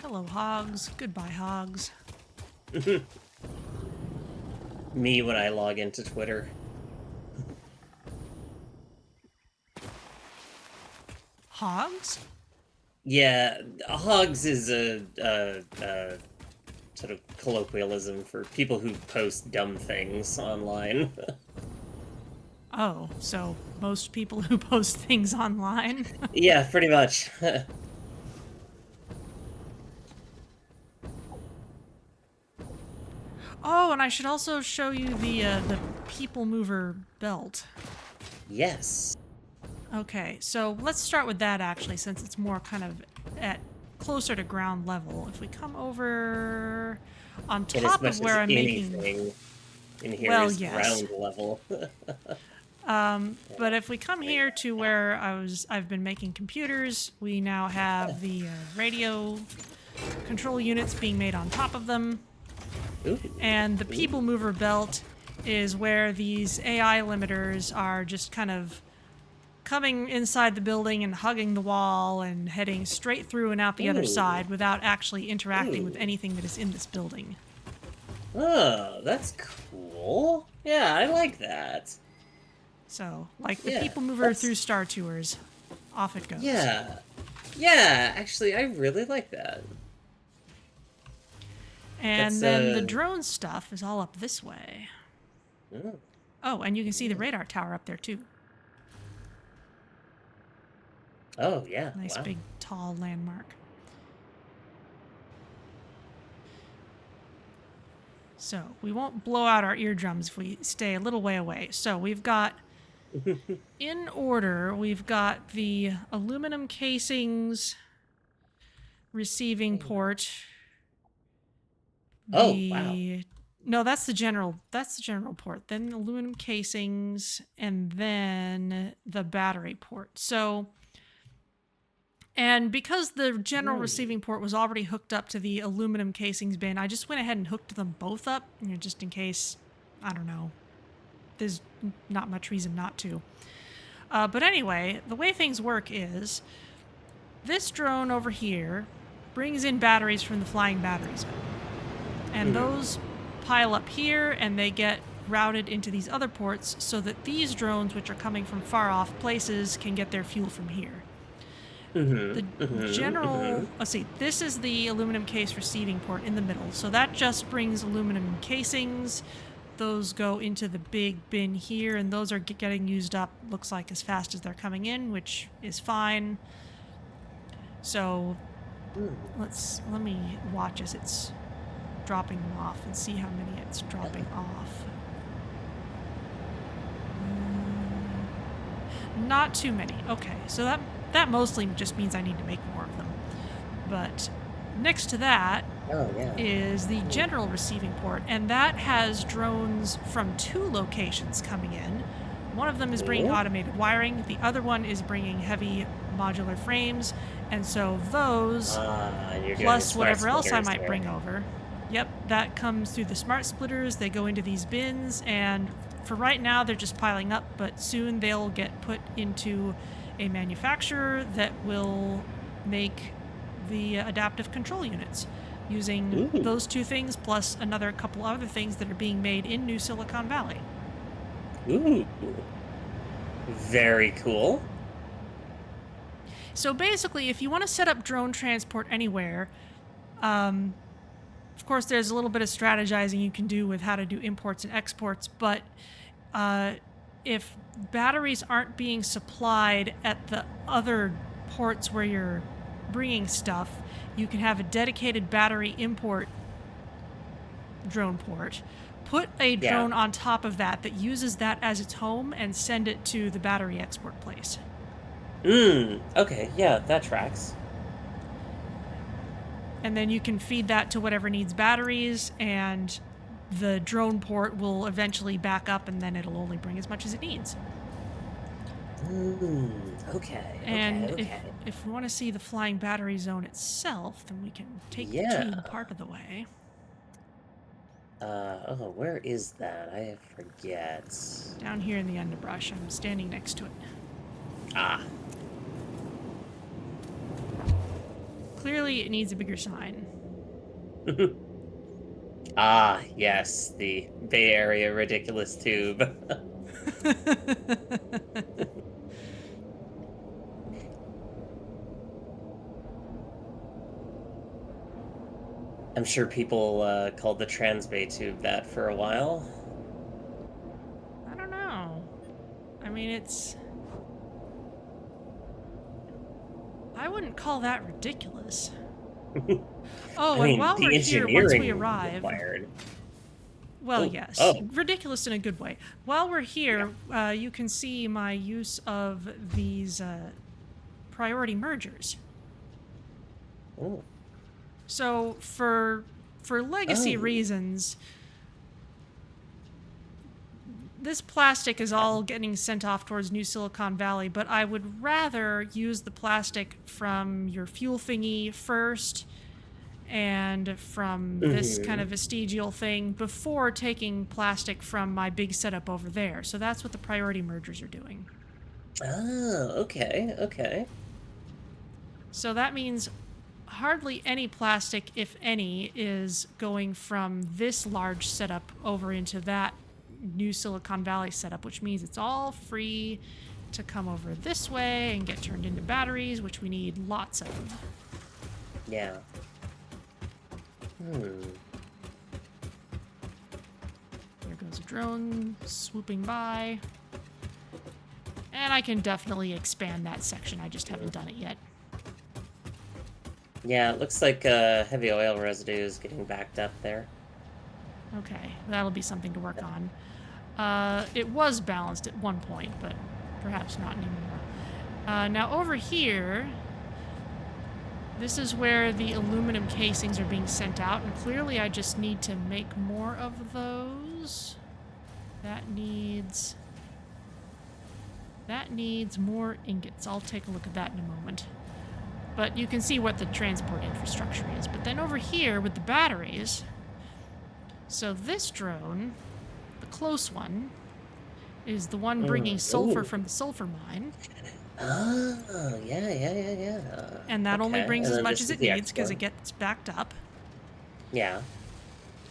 Hello, hogs. Goodbye, hogs. Me when I log into Twitter. Hogs? Yeah, hogs is a sort of colloquialism for people who post dumb things online. Oh, so most people who post things online? Yeah, pretty much. Oh, and I should also show you the Peoplemover belt. Yes. Okay, so let's start with that actually, since it's more kind of at closer to ground level. If we come over on top of where I'm making, in here well, is yes, ground level. but if we come here to where I've been making computers, we now have the radio control units being made on top of them. Ooh. And the Peoplemover belt is where these AI limiters are just kind of coming inside the building and hugging the wall and heading straight through and out the other side without actually interacting with anything that is in this building. Oh, that's cool. Yeah, I like that. So, like the Peoplemover through Star Tours, off it goes. Yeah. Yeah, actually, I really like that. And then the drone stuff is all up this way. Oh, and you can see the radar tower up there, too. Oh, yeah. Nice big, tall landmark. So, we won't blow out our eardrums if we stay a little way away. So, we've got, in order, we've got the aluminum casings receiving port. Oh, wow. No, that's the general port. Then aluminum casings, and then the battery port. So, and because the general receiving port was already hooked up to the aluminum casings bin, I just went ahead and hooked them both up, just in case, I don't know, there's not much reason not to. But anyway, the way things work is this drone over here brings in batteries from the Flying Battery Zone. And those pile up here, and they get routed into these other ports so that these drones, which are coming from far off places, can get their fuel from here. Let's see, this is the aluminum case receiving port in the middle. So that just brings aluminum casings. Those go into the big bin here, and those are getting used up, looks like, as fast as they're coming in, which is fine. So let me watch as it's dropping them off and see how many it's dropping off. Not too many. Okay, so that mostly just means I need to make more of them. But next to that is the general receiving port, and that has drones from 2 locations coming in. One of them is bringing automated wiring, the other one is bringing heavy modular frames, and so those, plus whatever else I might bring over, that comes through the smart splitters. They go into these bins, and for right now they're just piling up, but soon they'll get put into a manufacturer that will make the adaptive control units. using Ooh. those two things plus another couple other things that are being made in New Silicon Valley. Ooh. Very cool. So basically, if you want to set up drone transport anywhere, of course, there's a little bit of strategizing you can do with how to do imports and exports, but if batteries aren't being supplied at the other ports where you're bringing stuff, you can have a dedicated battery import drone port. Put a drone on top of that uses that as its home and send it to the battery export place. Okay, yeah, that tracks. And then you can feed that to whatever needs batteries, and the drone port will eventually back up, and then it'll only bring as much as it needs. Okay. And okay. if we want to see the flying battery zone itself, then we can take the tube part of the way. Where is that? I forget. Down here in the underbrush. I'm standing next to it. Ah. Clearly, it needs a bigger sign. Ah, yes, the Bay Area ridiculous tube. I'm sure people called the Transbay tube that for a while. I don't know. I mean, I wouldn't call that ridiculous. Oh, and while we're here, once we arrive... Well, yes. Ridiculous in a good way. While we're here, you can see my use of these priority mergers. Oh. So for legacy reasons, this plastic is all getting sent off towards New Silicon Valley, but I would rather use the plastic from your fuel thingy first and from this kind of vestigial thing before taking plastic from my big setup over there. So that's what the priority mergers are doing. Oh, okay. So that means hardly any plastic, if any, is going from this large setup over into that New Silicon Valley setup, which means it's all free to come over this way and get turned into batteries, which we need lots of. Yeah. There goes a drone swooping by. And I can definitely expand that section. I just haven't done it yet. Yeah, it looks like heavy oil residue is getting backed up there. Okay, that'll be something to work on. It was balanced at one point, but perhaps not anymore. Now over here, this is where the aluminum casings are being sent out, and clearly I just need to make more of those. That needs more ingots. I'll take a look at that in a moment. But you can see what the transport infrastructure is. But then over here with the batteries, so this drone, the close one, is the one bringing sulfur from the sulfur mine. Oh, yeah. And that only brings as much as it needs because it gets backed up. Yeah.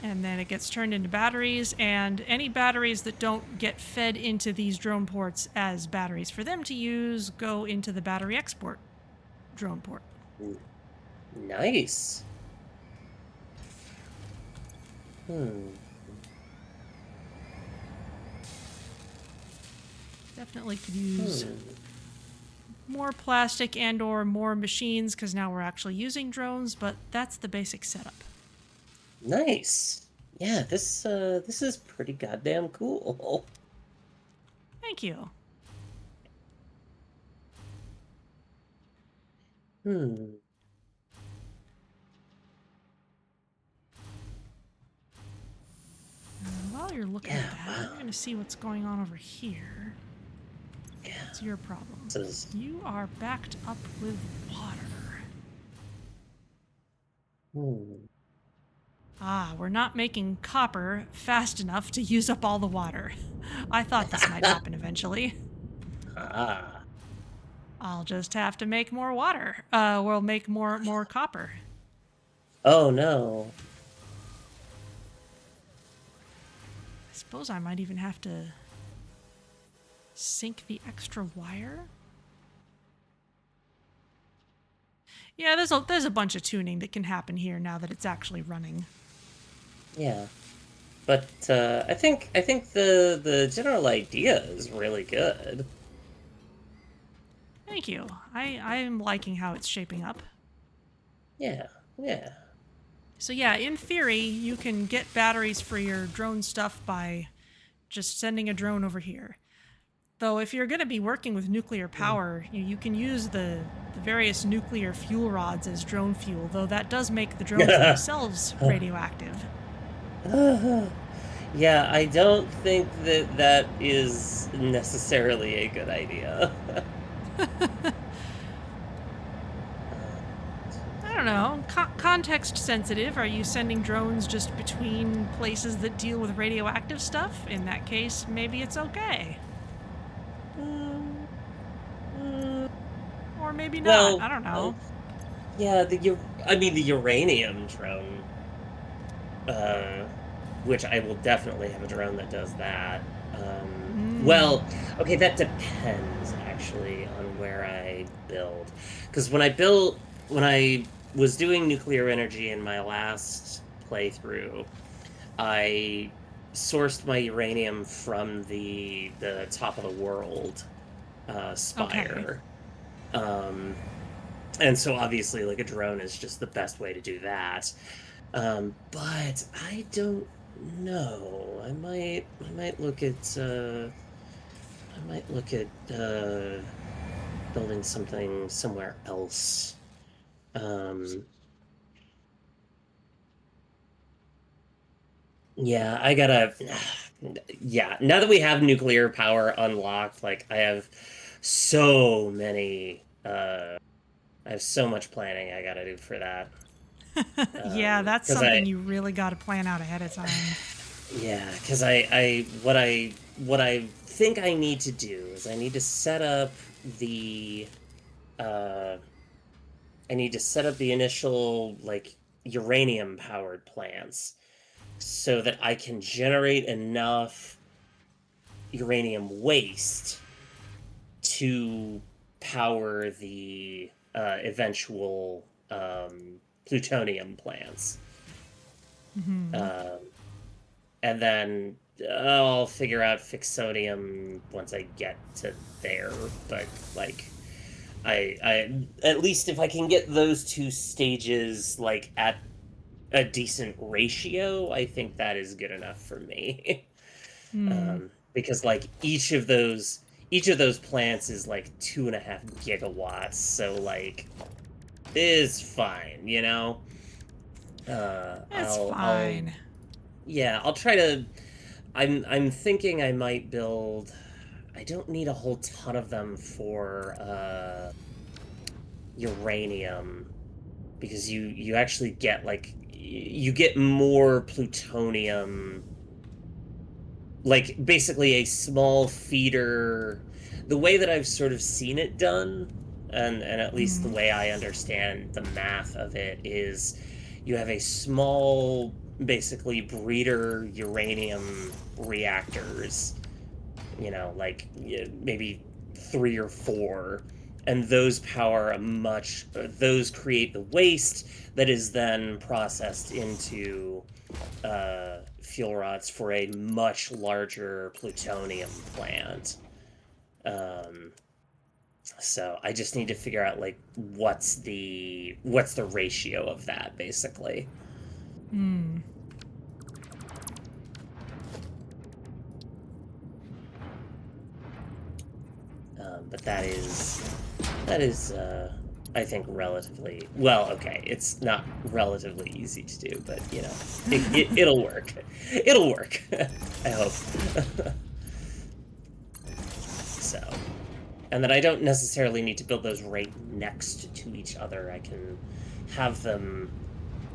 And then it gets turned into batteries, and any batteries that don't get fed into these drone ports as batteries for them to use go into the battery export drone port. Nice. Definitely could use more plastic and or more machines because now we're actually using drones, but that's the basic setup. Nice. Yeah, this is pretty goddamn cool. Thank you. And while you're looking at that, I'm going to see what's going on over here. Yeah. It's your problem. Is... You are backed up with water. Ah, we're not making copper fast enough to use up all the water. I thought this might happen eventually. I'll just have to make more water. We'll make more copper. Oh no. I suppose I might even have to sync the extra wire. Yeah, there's a bunch of tuning that can happen here now that it's actually running. Yeah. But I think the general idea is really good. Thank you. I am liking how it's shaping up. Yeah. Yeah. So yeah, in theory, you can get batteries for your drone stuff by just sending a drone over here. Though if you're going to be working with nuclear power, you can use the various nuclear fuel rods as drone fuel, though that does make the drones themselves radioactive. Yeah, I don't think that is necessarily a good idea. I don't know. Context sensitive. Are you sending drones just between places that deal with radioactive stuff? In that case, maybe it's okay. Or maybe not. Well, I don't know. Yeah, the uranium drone, which I will definitely have a drone that does that. Well, okay, that depends actually on where I build, because when I was doing nuclear energy in my last playthrough, I sourced my uranium from the top of the world spire. And so obviously, like, a drone is just the best way to do that. But I don't know. I might look at building something somewhere else. Yeah, I gotta. Yeah, now that we have nuclear power unlocked, like, I have so many. I have so much planning I gotta do for that. Yeah, that's 'Cause something you really got to plan out ahead of time. Yeah, because what I think I need to do is I need to set up the uh I need to set up the initial, like, uranium powered plants so that I can generate enough uranium waste to power the eventual plutonium plants. And then I'll figure out Fixonium once I get to there. But, like, I at least if I can get those two stages, like, at a decent ratio, I think that is good enough for me. Because, like, each of those plants is like 2.5 gigawatts, so, like, is fine, you know. It's fine. I'll try to. I'm thinking I might build. I don't need a whole ton of them for uranium, because you actually get, like, you get more plutonium. Like, basically a small feeder. The way that I've sort of seen it done, and at least the way I understand the math of it, is you have a small, basically, breeder uranium reactors, like, maybe 3 or 4, and those those create the waste that is then processed into fuel rods for a much larger plutonium plant. So I just need to figure out, like, what's the ratio of that, basically. But that is I think relatively well. Okay, it's not relatively easy to do, but it'll work. It'll work. I hope. So, and then I don't necessarily need to build those right next to each other. I can have them.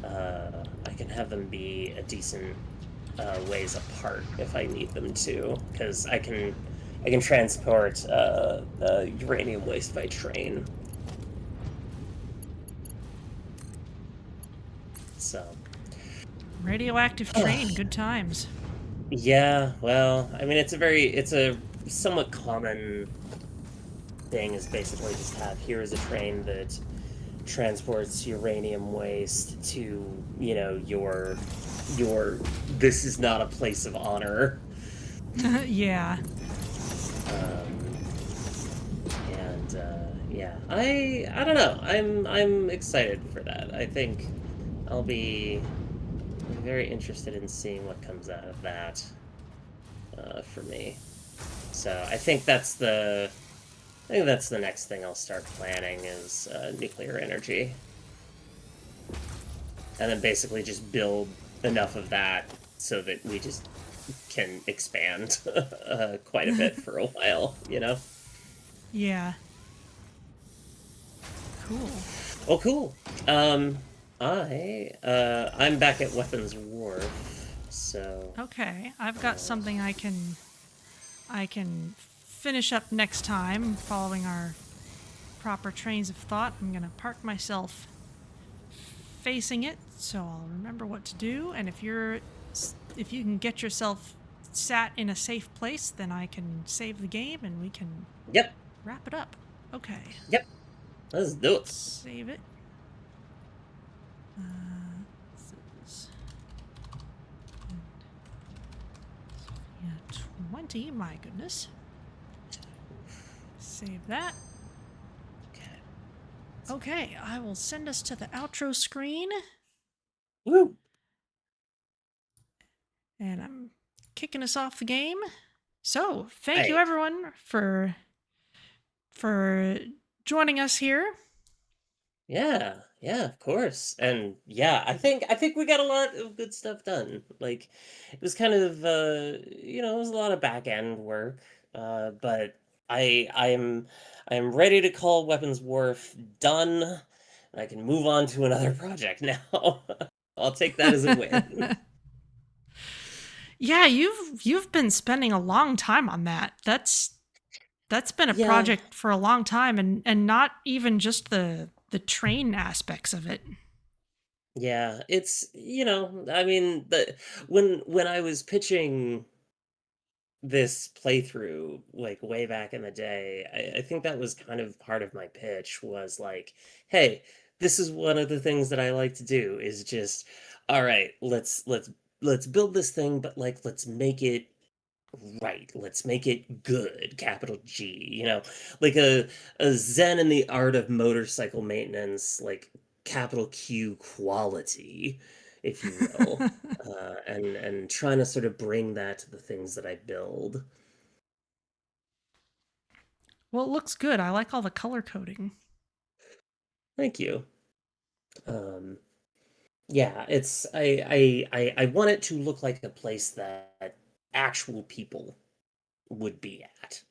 I can have them be a decent ways apart if I need them to, because I can transport uranium waste by train. Radioactive train, good times. Yeah, well, I mean, it's a somewhat common thing is basically just have here is a train that transports uranium waste to, your this is not a place of honor. Yeah. And yeah, I don't know. I'm excited for that. I think I'll be very interested in seeing what comes out of that for me. So I think that's the next thing I'll start planning is nuclear energy, and then basically just build enough of that so that we just can expand quite a bit for a while. Yeah. Cool. Oh, cool. I'm back at Weapons Wharf, so Okay, I've got something I can finish up next time following our proper trains of thought. I'm going to park myself facing it so I'll remember what to do, and if you can get yourself sat in a safe place, then I can save the game and we can yep, wrap it up. Okay. yep. Let's do it. Save it. This is Sophia 20, my goodness. Save that. Okay. Okay, I will send us to the outro screen, Woo. and I'm kicking us off the game. So, thank you Hey. everyone for joining us here. Yeah, yeah, of course. And yeah, I think we got a lot of good stuff done. Like it was kind of it was a lot of back end work. But I'm ready to call Weapons Wharf done, and I can move on to another project now. I'll take that as a win. Yeah, you've been spending a long time on that. That's been a Yeah, project for a long time, and not even just the train aspects of it. yeah, it's I mean, when I was pitching this playthrough like way back in the day, I think that was kind of part of my pitch was like, hey, this is one of the things that I like to do is just, all right, let's build this thing, but like let's make it right. Let's make it good, capital G, like a Zen in the art of motorcycle maintenance, like capital Q quality, if you will. And trying to sort of bring that to the things that I build. Well, it looks good. I like all the color coding. Thank you. Um, yeah, it's I want it to look like a place that actual people would be at.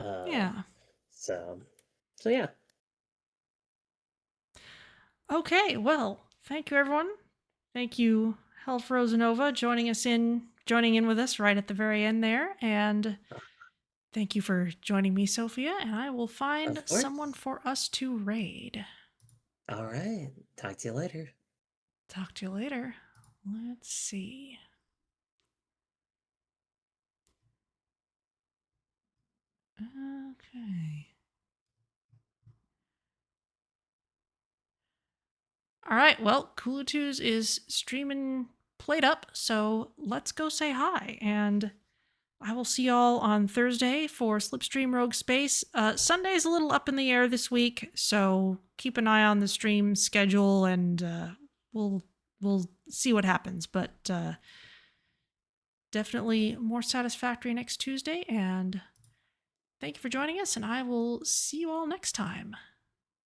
Yeah. So so yeah. Okay, well, thank you everyone. Thank you, Health Rosanova, joining in with us right at the very end there. And thank you for joining me, Sophia, and I will find Of someone course. for us to raid. All right. Talk to you later. Talk to you later. Let's see. Okay. All right, well, Coolitudes is streaming played up, so let's go say hi. And I will see y'all on Thursday for Slipstream Rogue Space. Sunday's a little up in the air this week, so keep an eye on the stream schedule, and we'll see what happens. But definitely more Satisfactory next Tuesday. And thank you for joining us, and I will see you all next time.